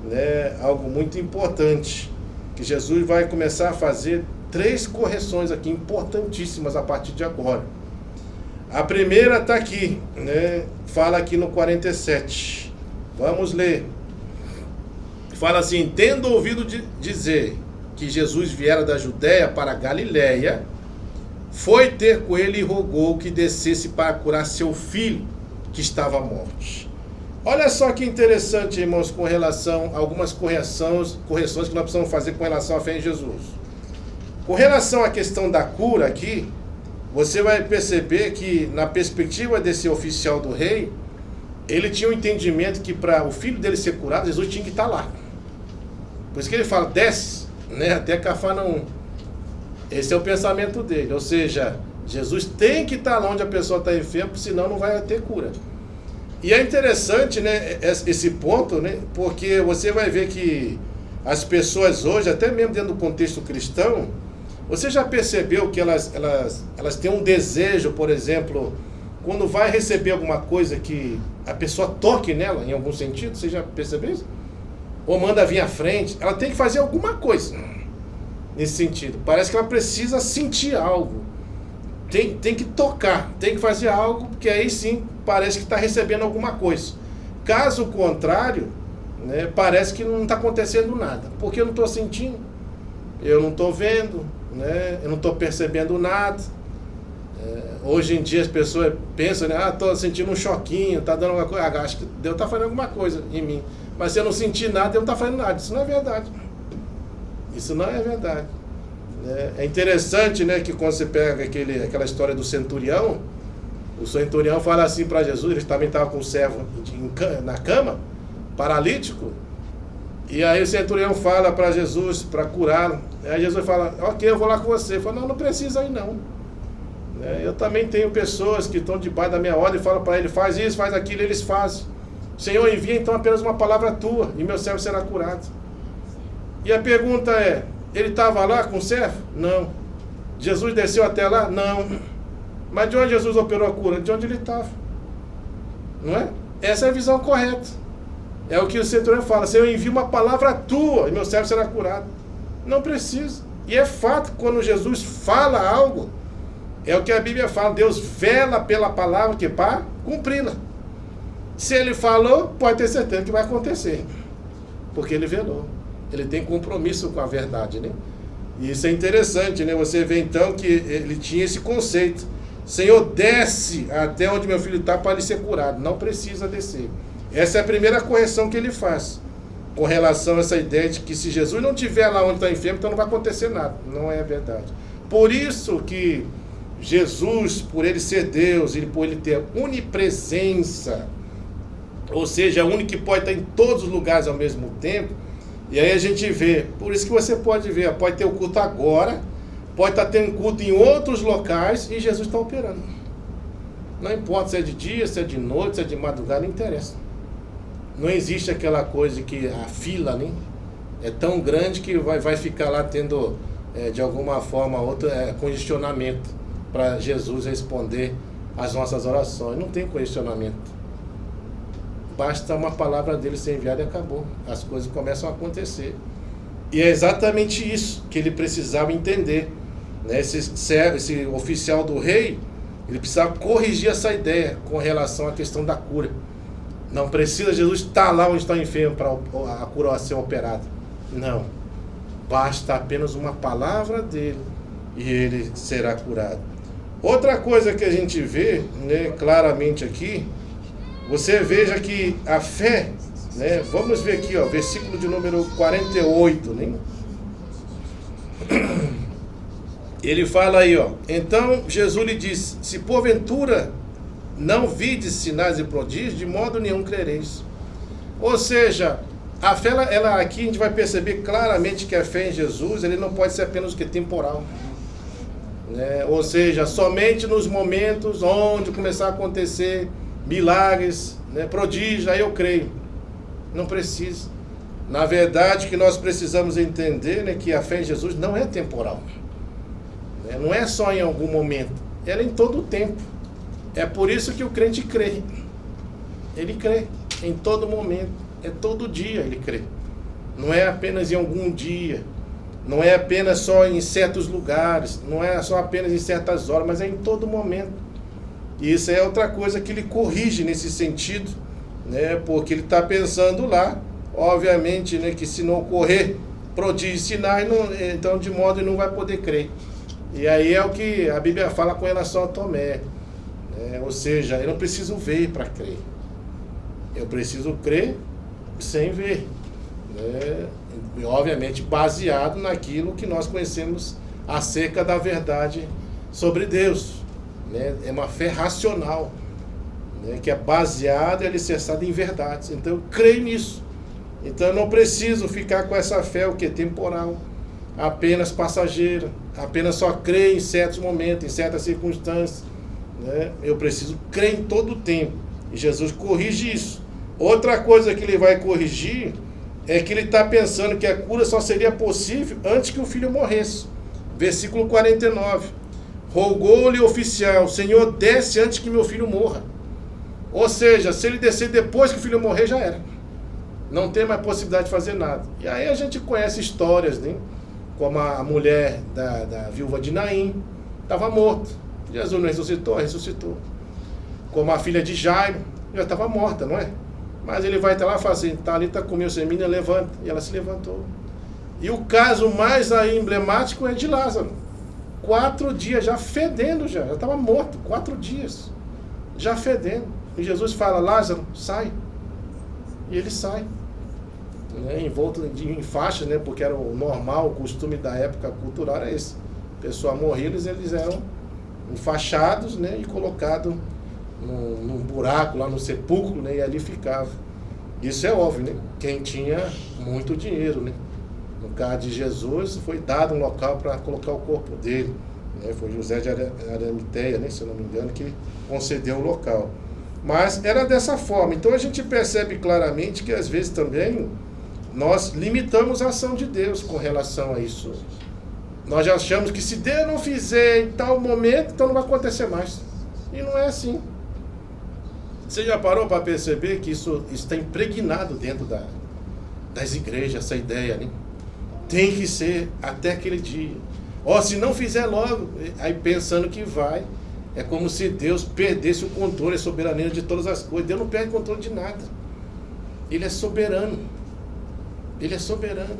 né, algo muito importante, que Jesus vai começar a fazer 3 correções aqui importantíssimas a partir de agora. A primeira está aqui, né? Fala aqui no 47. Vamos ler. Fala assim: tendo ouvido dizer que Jesus viera da Judéia para a Galiléia, foi ter com ele e rogou que descesse para curar seu filho, que estava à morte. Olha só que interessante, irmãos, com relação a algumas correções que nós precisamos fazer com relação à fé em Jesus. Com relação à questão da cura aqui, você vai perceber que, na perspectiva desse oficial do rei, ele tinha um entendimento que para o filho dele ser curado, Jesus tinha que estar lá. Por isso que ele fala, desce, né, até Cafarnaum. Esse é o pensamento dele, ou seja, Jesus tem que estar lá onde a pessoa está enferma, senão não vai ter cura. E é interessante, né, esse ponto, né, porque você vai ver que as pessoas hoje, até mesmo dentro do contexto cristão, você já percebeu que elas têm um desejo, por exemplo, quando vai receber alguma coisa que a pessoa toque nela, em algum sentido, você já percebeu isso? Ou manda vir à frente, ela tem que fazer alguma coisa nesse sentido. Parece que ela precisa sentir algo, tem que tocar, tem que fazer algo, porque aí sim parece que está recebendo alguma coisa. Caso contrário, né, parece que não está acontecendo nada. Porque eu não estou sentindo, eu não estou vendo, né, eu não estou percebendo nada. Hoje em dia as pessoas pensam, né, estou sentindo um choquinho, está dando alguma coisa, acho que Deus está fazendo alguma coisa em mim. Mas se eu não sentir nada, Deus não está fazendo nada. Isso não é verdade. Isso não é verdade. É interessante, né, que quando você pega aquela história do centurião, o centurião fala assim para Jesus, ele também estava com o servo na cama, paralítico, e aí o centurião fala para Jesus para curá-lo. Aí Jesus fala, ok, eu vou lá com você. Ele fala, não precisa ir não. Eu também tenho pessoas que estão debaixo da minha ordem e falam para ele, faz isso, faz aquilo, e eles fazem. Senhor, envia então apenas uma palavra tua e meu servo será curado. E a pergunta é, ele estava lá com o servo? Não. Jesus desceu até lá? Não. Mas de onde Jesus operou a cura? De onde ele estava. Não é? Essa é a visão correta. É o que o centurião fala, Senhor, envia uma palavra tua e meu servo será curado. Não precisa. E é fato, quando Jesus fala algo, é o que a Bíblia fala, Deus vela pela palavra que para cumpri-la. Se ele falou, pode ter certeza que vai acontecer. Porque ele velou. Ele tem compromisso com a verdade, né? E isso é interessante, né? Você vê então que ele tinha esse conceito. Senhor, desce até onde meu filho está para ele ser curado. Não precisa descer. Essa é a primeira correção que ele faz. Com relação a essa ideia de que se Jesus não estiver lá onde está enfermo, então não vai acontecer nada. Não é verdade. Por isso que Jesus, por ele ser Deus, por ele ter onipresença, ou seja, é o único que pode estar em todos os lugares ao mesmo tempo. E aí a gente vê, por isso que você pode ver, pode ter o culto agora, pode estar tendo culto em outros locais e Jesus está operando. Não importa se é de dia, se é de noite, se é de madrugada, não interessa. Não existe aquela coisa que a fila, né, é tão grande que vai ficar lá tendo, de alguma forma ou outra, congestionamento para Jesus responder às nossas orações. Não tem congestionamento. Basta uma palavra dele ser enviada e acabou. As coisas começam a acontecer. E é exatamente isso que ele precisava entender. Né? Esse oficial do rei, ele precisava corrigir essa ideia com relação à questão da cura. Não precisa Jesus estar lá onde está o enfermo para a cura ser operada. Não. Basta apenas uma palavra dele e ele será curado. Outra coisa que a gente vê, né, claramente aqui, você veja que a fé, né, vamos ver aqui, ó, versículo de número 48, né? Ele fala aí, ó, então Jesus lhe disse, se porventura não vides sinais e prodígios, de modo nenhum crereis. Ou seja, a fé, ela aqui a gente vai perceber claramente que a fé em Jesus, ele não pode ser apenas o que? Temporal. Né? Ou seja, somente nos momentos onde começar a acontecer milagres, né, prodígios, aí eu creio. Não precisa. Na verdade, o que nós precisamos entender, né, que a fé em Jesus não é temporal. Né? Não é só em algum momento. Ela é em todo o tempo. É por isso que o crente crê. Ele crê em todo momento. É todo dia ele crê. Não é apenas em algum dia. Não é apenas só em certos lugares. Não é só apenas em certas horas, mas é em todo momento. E isso é outra coisa que ele corrige nesse sentido, né? Porque ele está pensando lá, obviamente, né, que se não ocorrer prodígios e sinais, então de modo não vai poder crer. E aí é o que a Bíblia fala com relação a Tomé. Ou seja, eu não preciso ver para crer. Eu preciso crer sem ver. Né? E, obviamente, baseado naquilo que nós conhecemos acerca da verdade sobre Deus. Né? É uma fé racional, né? Que é baseada e alicerçada em verdades. Então eu creio nisso. Então eu não preciso ficar com essa fé, o que? Temporal, apenas passageira, apenas só crer em certos momentos, em certas circunstâncias. Né? Eu preciso crer em todo o tempo. E Jesus corrige isso. Outra coisa que ele vai corrigir é que ele está pensando que a cura só seria possível antes que o filho morresse. Versículo 49. Rogou-lhe o oficial, Senhor, desce antes que meu filho morra. Ou seja, se ele descer depois que o filho morrer, já era. Não tem mais possibilidade de fazer nada. E aí a gente conhece histórias, né? Como a mulher da viúva de Naim, estava morta. Jesus não ressuscitou? Ressuscitou. Como a filha de Jairo, já estava morta, não é? Mas ele vai estar lá e fala assim, Talita comeu semina, levanta. E ela se levantou. E o caso mais aí emblemático é de Lázaro. 4 dias já fedendo, já estava morto, 4 dias, já fedendo. E Jesus fala, Lázaro, sai. E ele sai, né, envolto em faixas, né, porque era o normal, o costume da época cultural era esse. A pessoa morria, eles eram enfaixados, né, e colocados num buraco lá no sepulcro, né, e ali ficava. Isso é óbvio, né? Quem tinha muito dinheiro, né? No caso de Jesus, foi dado um local para colocar o corpo dele, né? Foi José de Arimateia, né, se eu não me engano, que concedeu o local. Mas era dessa forma. Então a gente percebe claramente que às vezes também nós limitamos a ação de Deus com relação a isso. Nós já achamos que se Deus não fizer em tal momento, então não vai acontecer mais. E não é assim. Você já parou para perceber que isso está impregnado dentro das igrejas, essa ideia, né? Tem que ser até aquele dia. Se não fizer logo, aí pensando que vai, é como se Deus perdesse o controle, a soberania de todas as coisas. Deus não perde o controle de nada. Ele é soberano. Ele é soberano.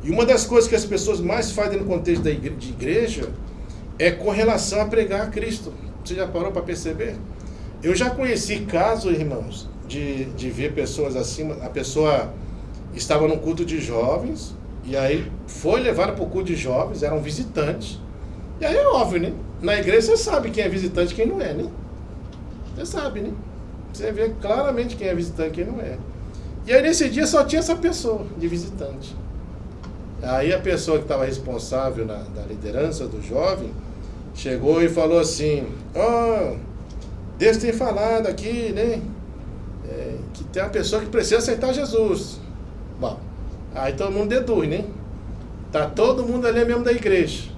E uma das coisas que as pessoas mais fazem no contexto de igreja é com relação a pregar a Cristo. Você já parou para perceber? Eu já conheci casos, irmãos, de ver pessoas assim, a pessoa estava num culto de jovens, e aí foi levada para o culto de jovens, eram visitantes. E aí é óbvio, né? Na igreja você sabe quem é visitante e quem não é, né? Você sabe, né? Você vê claramente quem é visitante e quem não é. E aí nesse dia só tinha essa pessoa de visitante. Aí a pessoa que estava responsável da liderança do jovem chegou e falou assim, Deus tem falado aqui, né? Que tem uma pessoa que precisa aceitar Jesus. Bom, aí todo mundo deduz, né? Tá todo mundo ali mesmo da igreja.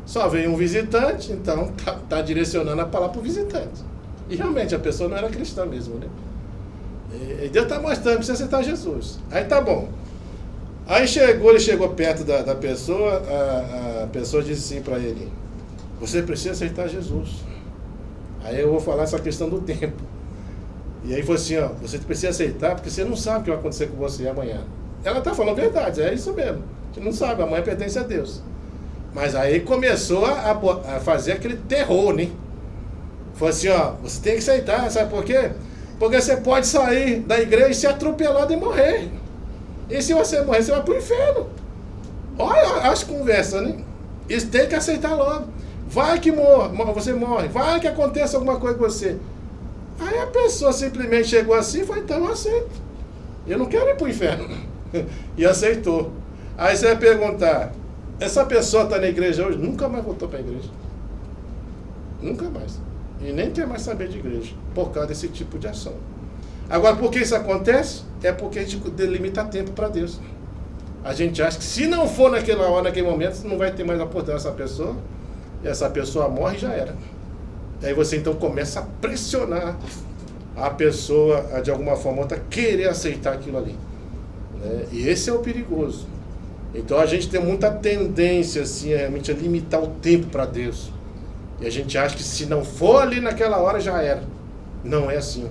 Só veio um visitante, então tá direcionando a palavra para o visitante. E realmente a pessoa não era cristã mesmo, né? E Deus está mostrando, precisa aceitar Jesus. Aí tá bom. Aí ele chegou perto da pessoa, a pessoa disse assim para ele, você precisa aceitar Jesus. Aí eu vou falar essa questão do tempo. E aí foi assim, você precisa aceitar, porque você não sabe o que vai acontecer com você amanhã. Ela está falando a verdade, é isso mesmo. A gente não sabe, amanhã pertence a Deus. Mas aí começou a fazer aquele terror, né? Foi assim, você tem que aceitar, sabe por quê? Porque você pode sair da igreja e ser atropelado e morrer. E se você morrer, você vai para o inferno. Olha as conversas, né? Isso tem que aceitar logo. Vai que você morre, vai que aconteça alguma coisa com você. Aí a pessoa simplesmente chegou assim e foi, então eu aceito. Eu não quero ir para o inferno. E aceitou. Aí você vai perguntar, essa pessoa está na igreja hoje? Nunca mais voltou para a igreja. Nunca mais. E nem quer mais saber de igreja, por causa desse tipo de ação. Agora, por que isso acontece? É porque a gente delimita tempo para Deus. A gente acha que se não for naquela hora, naquele momento, não vai ter mais a oportunidade dessa pessoa. E essa pessoa morre e já era. Aí você então começa a pressionar a pessoa a, de alguma forma ou outra, querer aceitar aquilo ali, né? E esse é o perigoso. Então a gente tem muita tendência assim, realmente a limitar o tempo para Deus. E a gente acha que se não for ali naquela hora já era. Não é assim,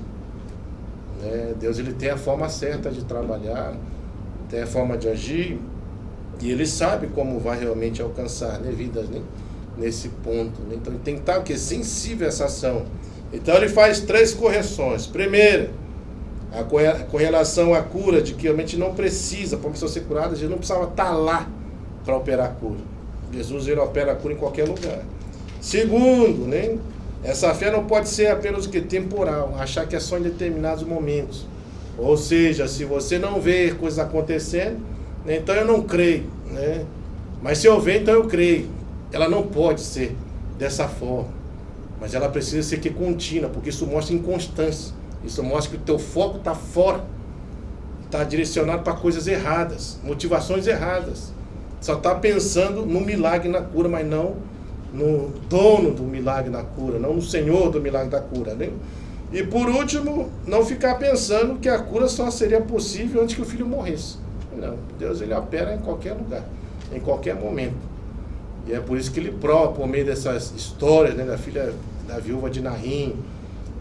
né? Deus ele tem a forma certa de trabalhar, tem a forma de agir, e ele sabe como vai realmente alcançar, né, vidas, né, nesse ponto, né? Então ele tem que estar o quê? Sensível a essa ação. Então ele faz 3 correções. Primeira, com relação à cura, de que realmente não precisa, para a pessoa ser curada, Jesus não precisava estar lá para operar a cura. Jesus ele opera a cura em qualquer lugar. Segundo, né, essa fé não pode ser apenas o que? Temporal, achar que é só em determinados momentos. Ou seja, se você não vê coisas acontecendo, né, então eu não creio, né? Mas se eu ver, então eu creio. Ela não pode ser dessa forma, mas ela precisa ser contínua, porque isso mostra inconstância. Isso mostra que o teu foco está fora, está direcionado para coisas erradas, motivações erradas. Só está pensando no milagre na cura, mas não no dono do milagre na cura, não no Senhor do milagre da cura, né? E por último, não ficar pensando que a cura só seria possível antes que o filho morresse. Não, Deus ele opera em qualquer lugar, em qualquer momento. E é por isso que ele prova, por meio dessas histórias, né, da filha da viúva de Naim,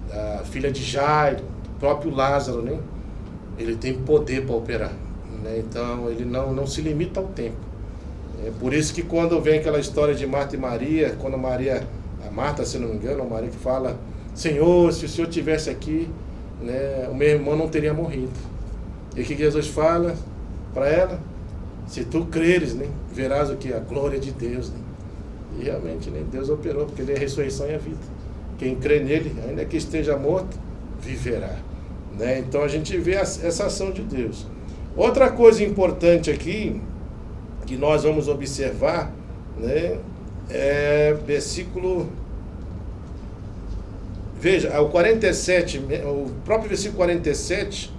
da filha de Jairo, do próprio Lázaro, né? ele tem poder para operar, né? Então ele não se limita ao tempo. É por isso que quando vem aquela história de Marta e Maria, quando a Marta, se não me engano, a Maria que fala: Senhor, se o Senhor estivesse aqui, né, o meu irmão não teria morrido. E o que Jesus fala para ela? Se tu creres, né, verás o que? A glória de Deus, né? E realmente, né, Deus operou, porque ele é a ressurreição e a vida. Quem crê nele, ainda que esteja morto, viverá, né? Então a gente vê essa ação de Deus. Outra coisa importante aqui, que nós vamos observar, né, é versículo... Veja, o 47, o próprio versículo 47,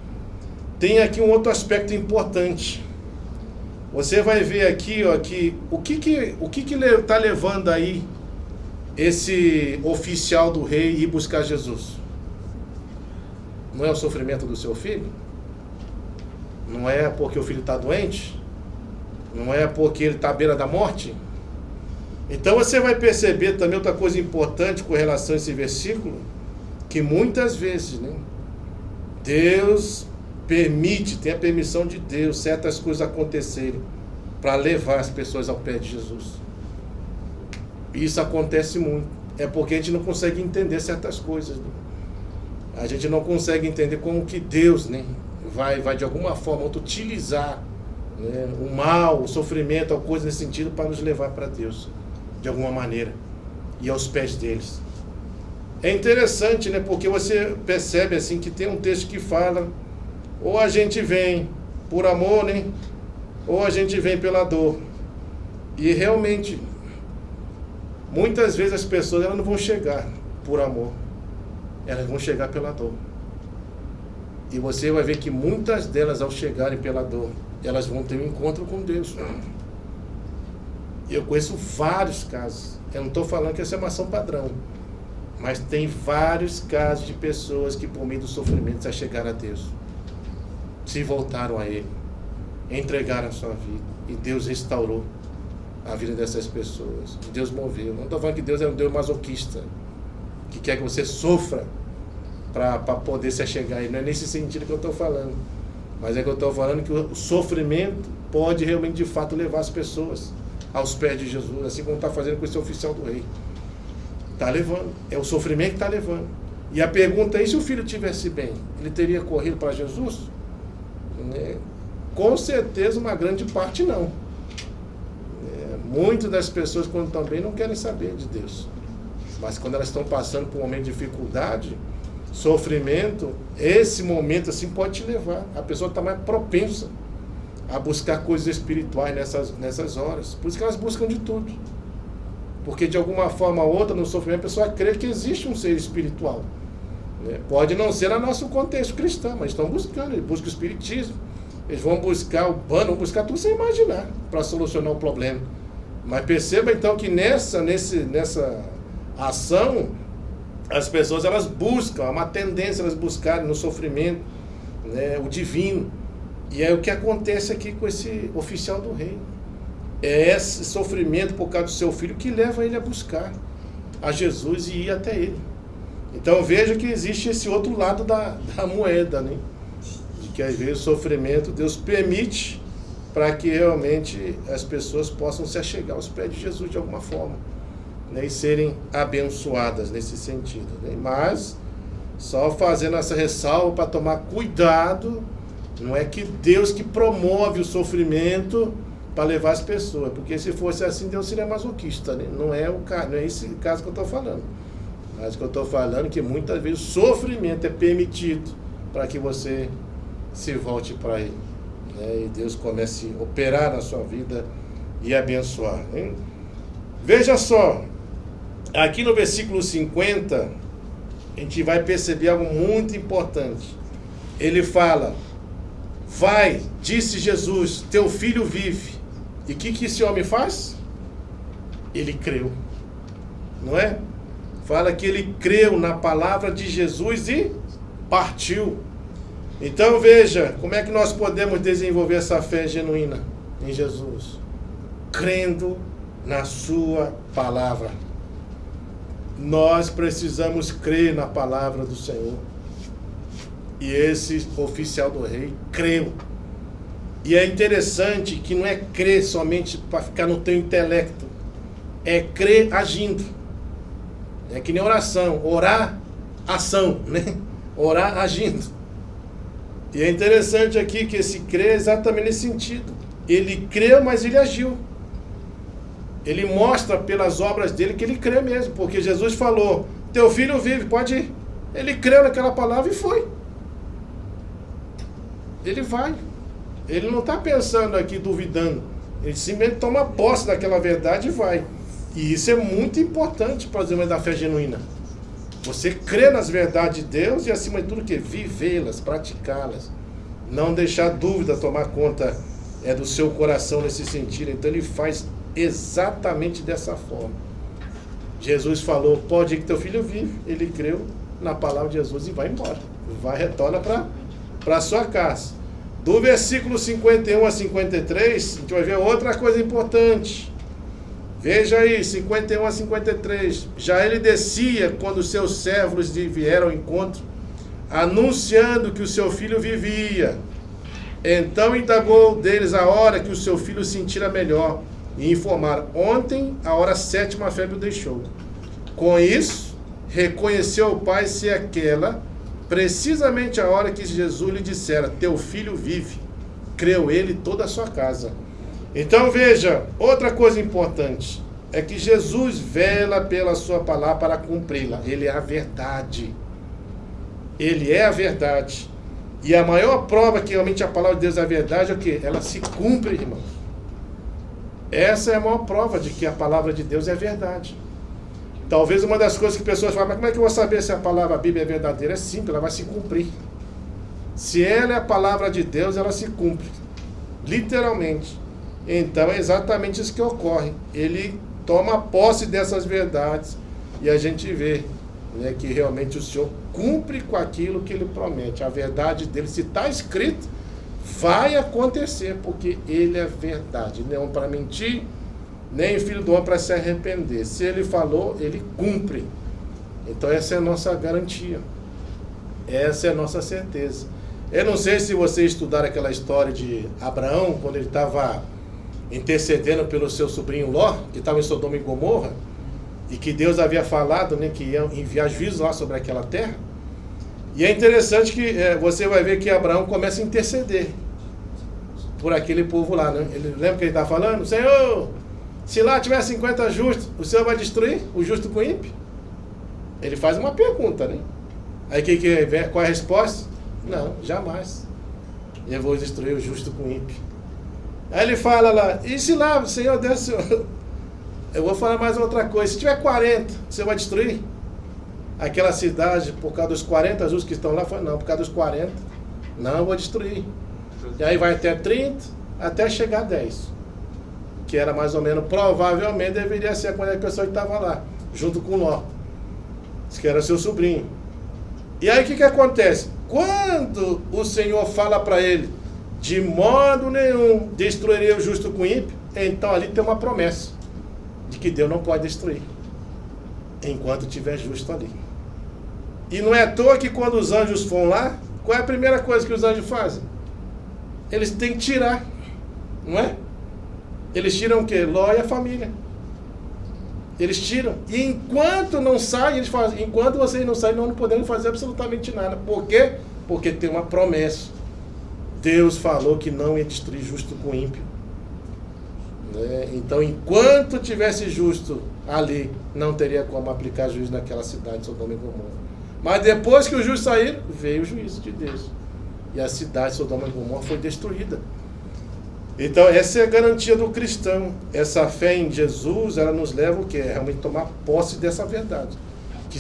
tem aqui um outro aspecto importante. Você vai ver aqui, ó, que o que está levando aí esse oficial do rei ir buscar Jesus? Não é o sofrimento do seu filho? Não é porque o filho está doente? Não é porque ele está à beira da morte? Então você vai perceber também outra coisa importante com relação a esse versículo, que muitas vezes, né, Deus permite, tem a permissão de Deus, certas coisas acontecerem para levar as pessoas ao pé de Jesus. Isso acontece muito. É porque a gente não consegue entender certas coisas, né? A gente não consegue entender como que Deus, né, vai de alguma forma utilizar, né, o mal, o sofrimento, alguma coisa nesse sentido para nos levar para Deus, de alguma maneira, e aos pés deles. É interessante, né, porque você percebe assim que tem um texto que fala: ou a gente vem por amor, né, ou a gente vem pela dor. E realmente, muitas vezes as pessoas, elas não vão chegar por amor, elas vão chegar pela dor. E você vai ver que muitas delas, ao chegarem pela dor, elas vão ter um encontro com Deus. Eu conheço vários casos. Eu não estou falando que essa é uma ação padrão, mas tem vários casos de pessoas que, por meio do sofrimento, já chegaram a Deus, se voltaram a Ele, entregaram a sua vida, e Deus restaurou a vida dessas pessoas. Deus moveu. Não estou falando que Deus é um Deus masoquista, que quer que você sofra para poder se achegar a Ele. Não é nesse sentido que eu estou falando, mas é que eu estou falando que o sofrimento pode realmente, de fato, levar as pessoas aos pés de Jesus, assim como está fazendo com esse oficial do rei. Está levando, é o sofrimento que está levando. E a pergunta é: e se o filho estivesse bem, ele teria corrido para Jesus? Com certeza uma grande parte não. Muitas das pessoas, quando estão bem, não querem saber de Deus, mas quando elas estão passando por um momento de dificuldade, sofrimento, esse momento assim pode te levar, a pessoa está mais propensa a buscar coisas espirituais nessas horas. Por isso que elas buscam de tudo, porque de alguma forma ou outra, no sofrimento, a pessoa crê que existe um ser espiritual, né? Pode não ser no nosso contexto cristão, mas estão buscando. Eles buscam o espiritismo, eles vão buscar o bando, vão buscar tudo sem imaginar, para solucionar o problema. Mas perceba então que nessa ação, as pessoas, elas buscam, há uma tendência elas buscarem no sofrimento, né, o divino. E é o que acontece aqui com esse oficial do rei. É esse sofrimento por causa do seu filho que leva ele a buscar a Jesus e ir até ele. Então veja que existe esse outro lado da moeda, né? De que às vezes o sofrimento Deus permite para que realmente as pessoas possam se achegar aos pés de Jesus de alguma forma, né? E serem abençoadas nesse sentido, né? Mas só fazendo essa ressalva para tomar cuidado. Não é que Deus que promove o sofrimento para levar as pessoas, porque se fosse assim, Deus seria masoquista, né? Não é esse caso que eu estou falando. Mas o que eu estou falando é que muitas vezes o sofrimento é permitido para que você se volte para Ele, né? E Deus comece a operar na sua vida e abençoar, né? Veja só, aqui no versículo 50, a gente vai perceber algo muito importante. Ele fala: vai, disse Jesus, teu filho vive. E o que esse homem faz? Ele creu, não é? Fala que ele creu na palavra de Jesus e partiu. Então veja, como é que nós podemos desenvolver essa fé genuína em Jesus? Crendo na sua palavra. Nós precisamos crer na palavra do Senhor. E esse oficial do rei creu. E é interessante que não é crer somente para ficar no teu intelecto, é crer agindo. É que nem oração, orar, ação, né? Orar agindo. E é interessante aqui que esse crer é exatamente nesse sentido. Ele creu, mas ele agiu. Ele mostra pelas obras dele que ele crê mesmo, porque Jesus falou, teu filho vive, pode ir. Ele creu naquela palavra e foi. Ele vai. Ele não está pensando aqui, duvidando. Ele simplesmente toma posse daquela verdade e vai. E isso é muito importante para os irmãos da fé genuína. Você crê nas verdades de Deus e, acima de tudo, que vivê-las, praticá-las. Não deixar dúvida tomar conta do seu coração nesse sentido. Então ele faz exatamente dessa forma. Jesus falou, pode ir que teu filho vive. Ele creu na palavra de Jesus e vai embora. Retorna para a sua casa. Do versículo 51 a 53, a gente vai ver outra coisa importante. Veja aí, 51 a 53. Já ele descia quando os seus servos lhe vieram ao encontro, anunciando que o seu filho vivia. Então indagou deles a hora que o seu filho sentira melhor, e informaram, ontem, a hora 7ª, a febre o deixou. Com isso, reconheceu o pai ser aquela, precisamente a hora que Jesus lhe dissera, teu filho vive. Creu ele e toda a sua casa. Então veja, outra coisa importante, é que Jesus vela pela sua palavra para cumpri-la. Ele é a verdade. Ele é a verdade. E a maior prova que realmente a palavra de Deus é a verdade é o quê? Ela se cumpre, irmãos. Essa é a maior prova de que a palavra de Deus é verdade. Talvez uma das coisas que pessoas falam, mas como é que eu vou saber se a palavra, a Bíblia é verdadeira? É simples, ela vai se cumprir. Se ela é a palavra de Deus, ela se cumpre. Literalmente. Então é exatamente isso que ocorre. Ele toma posse dessas verdades e a gente vê, né, que realmente o Senhor cumpre com aquilo que ele promete. A verdade dele, se está escrito, vai acontecer, porque ele é verdade. Não para mentir, nem filho do homem para se arrepender. Se ele falou, ele cumpre. Então essa é a nossa garantia. Essa é a nossa certeza. Eu não sei se vocês estudaram aquela história de Abraão, quando ele estava intercedendo pelo seu sobrinho Ló, que estava em Sodoma e Gomorra, e que Deus havia falado, né, que ia enviar juízo lá sobre aquela terra. E é interessante que você vai ver que Abraão começa a interceder por aquele povo lá, né? Ele lembra que ele está falando? Senhor, se lá tiver 50 justos, o Senhor vai destruir o justo com o ímpio? Ele faz uma pergunta, né? Aí qual é a resposta? Não, jamais. Eu vou destruir o justo com o ímpio. Aí ele fala lá, e se lá, Senhor Deus, Senhor, eu vou falar mais outra coisa, se tiver 40, você vai destruir aquela cidade por causa dos 40 justos que estão lá? Foi não, por causa dos 40, não, eu vou destruir. E aí vai até 30, até chegar a 10. Que era mais ou menos, provavelmente deveria ser a quantidade de pessoas que estava lá, junto com Ló, que era seu sobrinho. E aí o que acontece? Quando o Senhor fala para ele, de modo nenhum destruirei o justo com o ímpio, então ali tem uma promessa de que Deus não pode destruir enquanto tiver justo ali. E não é à toa que quando os anjos vão lá, qual é a primeira coisa que os anjos fazem? Eles têm que tirar, não é? Eles tiram o quê? Ló e a família. Eles tiram. E enquanto não saem, eles fazem. Enquanto vocês não saem, nós não podemos fazer absolutamente nada. Por quê? Porque tem uma promessa. Deus falou que não ia destruir justo com ímpio. Né? Então, enquanto tivesse justo ali, não teria como aplicar juízo naquela cidade de Sodoma e Gomorra. Mas depois que os justos saíram, veio o juízo de Deus. E a cidade de Sodoma e Gomorra foi destruída. Então, essa é a garantia do cristão. Essa fé em Jesus, ela nos leva o quê? Realmente tomar posse dessa verdade. Que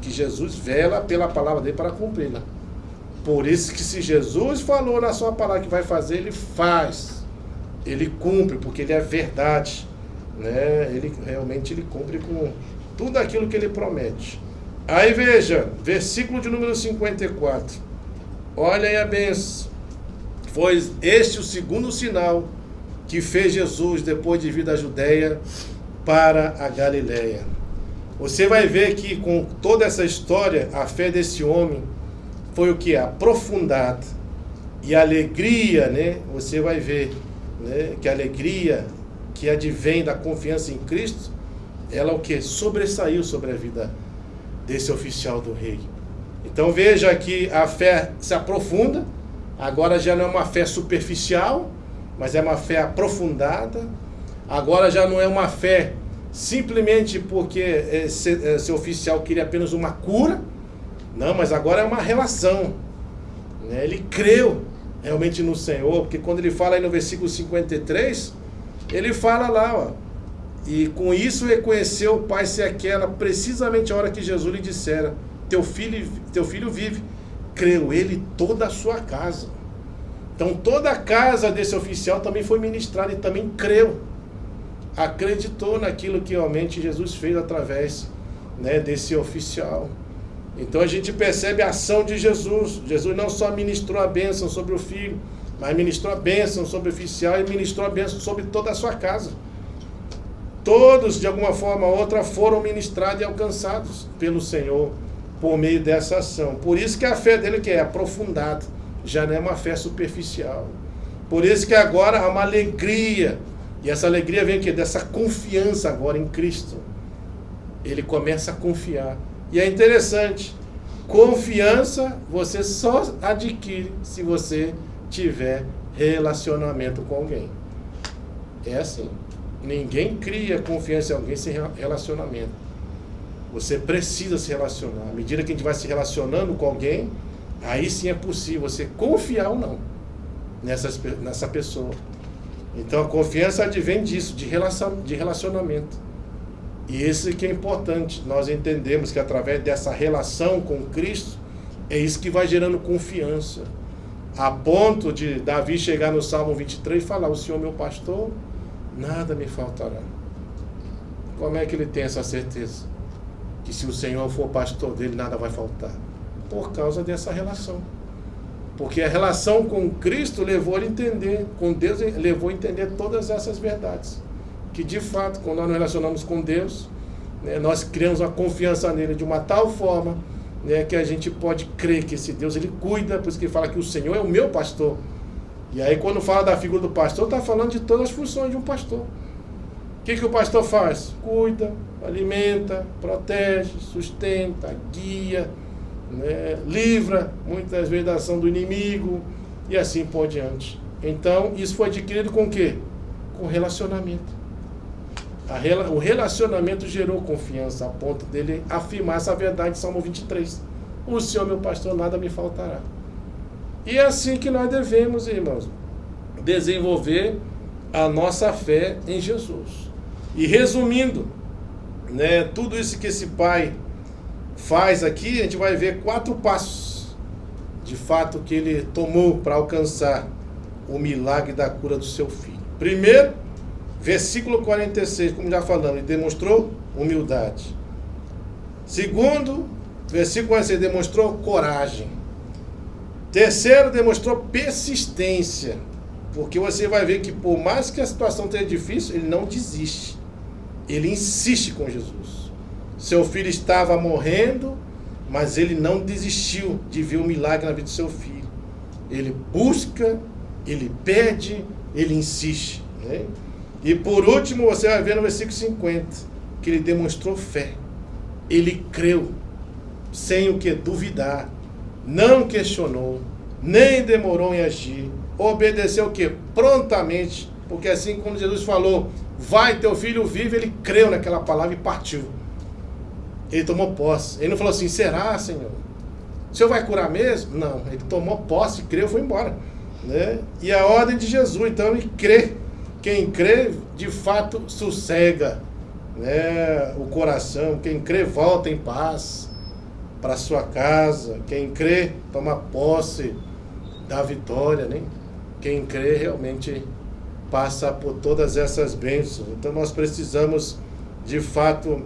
Jesus vela pela palavra dele para cumpri-la. Por isso que se Jesus falou na sua palavra que vai fazer, ele faz. Ele cumpre, porque ele é verdade. Né? Ele cumpre com tudo aquilo que ele promete. Aí veja, versículo de número 54. Olha aí a bênção. Foi este o segundo sinal que fez Jesus depois de vir da Judeia para a Galileia. Você vai ver que com toda essa história, a fé desse homem foi o que? Aprofundada. E a alegria, né? Você vai ver, né? Que a alegria que advém da confiança em Cristo, ela o que? Sobressaiu sobre a vida desse oficial do rei. Então veja que a fé se aprofunda, agora já não é uma fé superficial, mas é uma fé aprofundada. Agora já não é uma fé simplesmente porque esse oficial queria apenas uma cura, não, mas agora é uma relação, né? Ele creu realmente no Senhor, porque quando ele fala aí no versículo 53, ele fala lá, ó, e com isso reconheceu o pai ser aquela, precisamente a hora que Jesus lhe dissera, teu filho vive. Creu ele toda a sua casa. Então toda a casa desse oficial também foi ministrada e também creu. Acreditou naquilo que realmente Jesus fez através, né, desse oficial. Então a gente percebe a ação de Jesus. Jesus não só ministrou a bênção sobre o filho, mas ministrou a bênção sobre o oficial e ministrou a bênção sobre toda a sua casa. Todos, de alguma forma ou outra, foram ministrados e alcançados pelo Senhor por meio dessa ação. Por isso que a fé dele que é aprofundada, já não é uma fé superficial. Por isso que agora há uma alegria, e essa alegria vem o quê? Dessa confiança agora em Cristo. Ele começa a confiar. E é interessante, confiança você só adquire se você tiver relacionamento com alguém. É assim. Ninguém cria confiança em alguém sem relacionamento. Você precisa se relacionar. À medida que a gente vai se relacionando com alguém, aí sim é possível você confiar ou não nessa pessoa. Então a confiança advém disso, de relacionamento. E esse que é importante. Nós entendemos que através dessa relação com Cristo, é isso que vai gerando confiança. A ponto de Davi chegar no Salmo 23 e falar, o Senhor meu pastor, nada me faltará. Como é que ele tem essa certeza? Que se o Senhor for pastor dele, nada vai faltar. Por causa dessa relação. Porque a relação com Cristo levou ele a entender, com Deus levou a entender todas essas verdades. Que de fato, quando nós nos relacionamos com Deus, né, nós criamos uma confiança nele de uma tal forma, né, que a gente pode crer que esse Deus, ele cuida, por isso que ele fala que o Senhor é o meu pastor. E aí quando fala da figura do pastor, está falando de todas as funções de um pastor. O que o pastor faz? Cuida, alimenta, protege, sustenta, guia, né, livra, muitas vezes da ação do inimigo, e assim por diante. Então, isso foi adquirido com o quê? Com relacionamento. O relacionamento gerou confiança, a ponto dele afirmar essa verdade de Salmo 23. O Senhor, meu pastor, nada me faltará. E é assim que nós devemos, irmãos, desenvolver a nossa fé em Jesus. E resumindo, né, tudo isso que esse pai faz aqui, a gente vai ver 4 passos, de fato, que ele tomou para alcançar o milagre da cura do seu filho. Primeiro, versículo 46, como já falamos, ele demonstrou humildade. Segundo, versículo 46, demonstrou coragem. Terceiro, demonstrou persistência. Porque você vai ver que por mais que a situação tenha difícil, ele não desiste. Ele insiste com Jesus. Seu filho estava morrendo, mas ele não desistiu de ver o milagre na vida do seu filho. Ele busca, ele pede, ele insiste, né? E por último, você vai ver no versículo 50, que ele demonstrou fé. Ele creu, sem o que duvidar, não questionou, nem demorou em agir, obedeceu o que? Prontamente, porque assim como Jesus falou, vai, teu filho vive, ele creu naquela palavra e partiu. Ele tomou posse. Ele não falou assim, será, Senhor? O Senhor vai curar mesmo? Não, ele tomou posse, creu e foi embora, né? E a ordem de Jesus, então ele crê. Quem crê, de fato, sossega, né, o coração. Quem crê, volta em paz para sua casa. Quem crê, toma posse da vitória, né? Quem crê, realmente passa por todas essas bênçãos. Então, nós precisamos, de fato,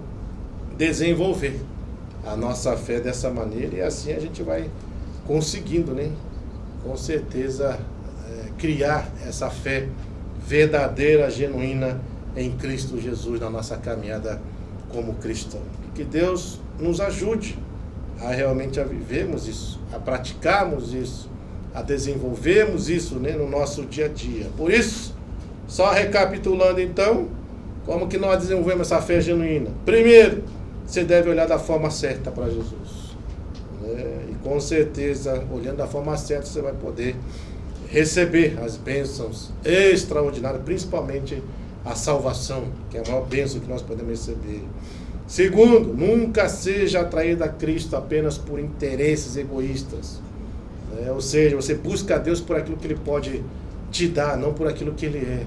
desenvolver a nossa fé dessa maneira. E assim a gente vai conseguindo, né? Com certeza, criar essa fé verdadeira, genuína em Cristo Jesus na nossa caminhada como cristão. Que Deus nos ajude a realmente a vivermos isso, a praticarmos isso, a desenvolvermos isso, né, no nosso dia a dia. Por isso, só recapitulando então, como que nós desenvolvemos essa fé genuína? Primeiro, você deve olhar da forma certa para Jesus, né? E com certeza, olhando da forma certa, você vai poder receber as bênçãos extraordinárias, principalmente a salvação, que é a maior bênção que nós podemos receber. Segundo, nunca seja atraído a Cristo apenas por interesses egoístas, né? Ou seja, você busca a Deus por aquilo que Ele pode te dar, não por aquilo que Ele é.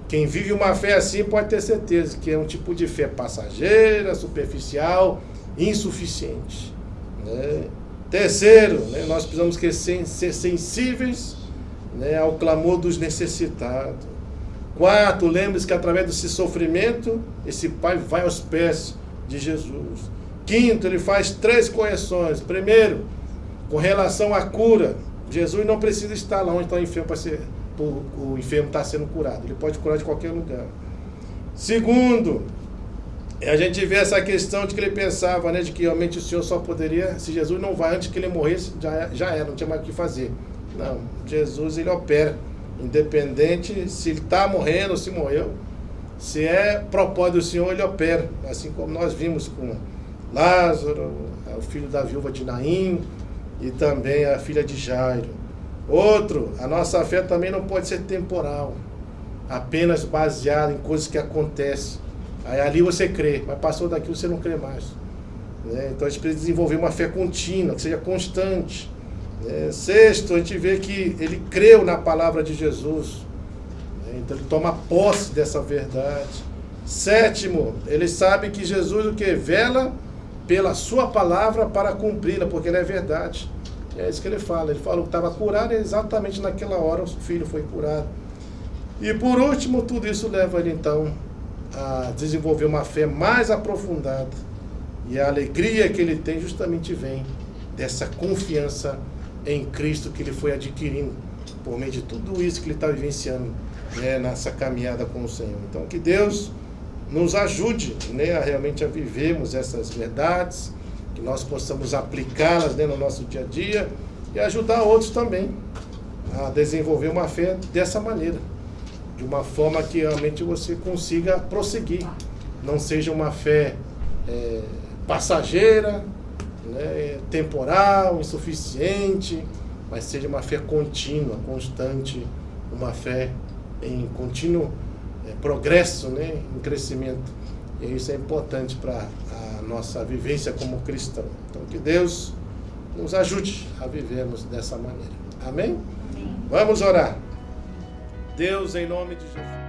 Quem vive uma fé assim pode ter certeza que é um tipo de fé passageira, superficial, insuficiente, né? Terceiro, né, nós precisamos ser sensíveis, né, ao clamor dos necessitados. Quarto, lembre-se que através desse sofrimento, esse pai vai aos pés de Jesus. Quinto, ele faz 3 correções. Primeiro, com relação à cura, Jesus não precisa estar lá onde está o enfermo para ser... o enfermo está sendo curado, ele pode curar de qualquer lugar. Segundo, a gente vê essa questão de que ele pensava, né, de que realmente o Senhor só poderia, se Jesus não vai antes que ele morresse, já era, não tinha mais o que fazer. Não, Jesus ele opera, independente se ele está morrendo ou se morreu, se é propósito do Senhor, ele opera, assim como nós vimos com Lázaro, o filho da viúva de Naim e também a filha de Jairo. Outro, a nossa fé também não pode ser temporal, apenas baseada em coisas que acontecem. Aí ali você crê, mas passou daqui você não crê mais, né? Então a gente precisa desenvolver uma fé contínua, que seja constante, né? Sexto, a gente vê que ele creu na palavra de Jesus, né? Então ele toma posse dessa verdade. Sétimo, ele sabe que Jesus o que? Vela pela sua palavra para cumpri-la, porque ela é verdade. É isso que ele fala. Ele falou que estava curado e exatamente naquela hora o filho foi curado. E por último, tudo isso leva ele então a desenvolver uma fé mais aprofundada. E a alegria que ele tem justamente vem dessa confiança em Cristo que ele foi adquirindo por meio de tudo isso que ele está vivenciando, né, nessa caminhada com o Senhor. Então que Deus nos ajude, né, a realmente a vivermos essas verdades, que nós possamos aplicá-las, né, no nosso dia a dia e ajudar outros também a desenvolver uma fé dessa maneira, de uma forma que realmente você consiga prosseguir, não seja uma fé passageira, né, temporal, insuficiente, mas seja uma fé contínua, constante, uma fé em contínuo progresso, né, em crescimento. E isso é importante para a nossa vivência como cristão. Então que Deus nos ajude a vivermos dessa maneira. Amém? Amém. Vamos orar. Deus, em nome de Jesus.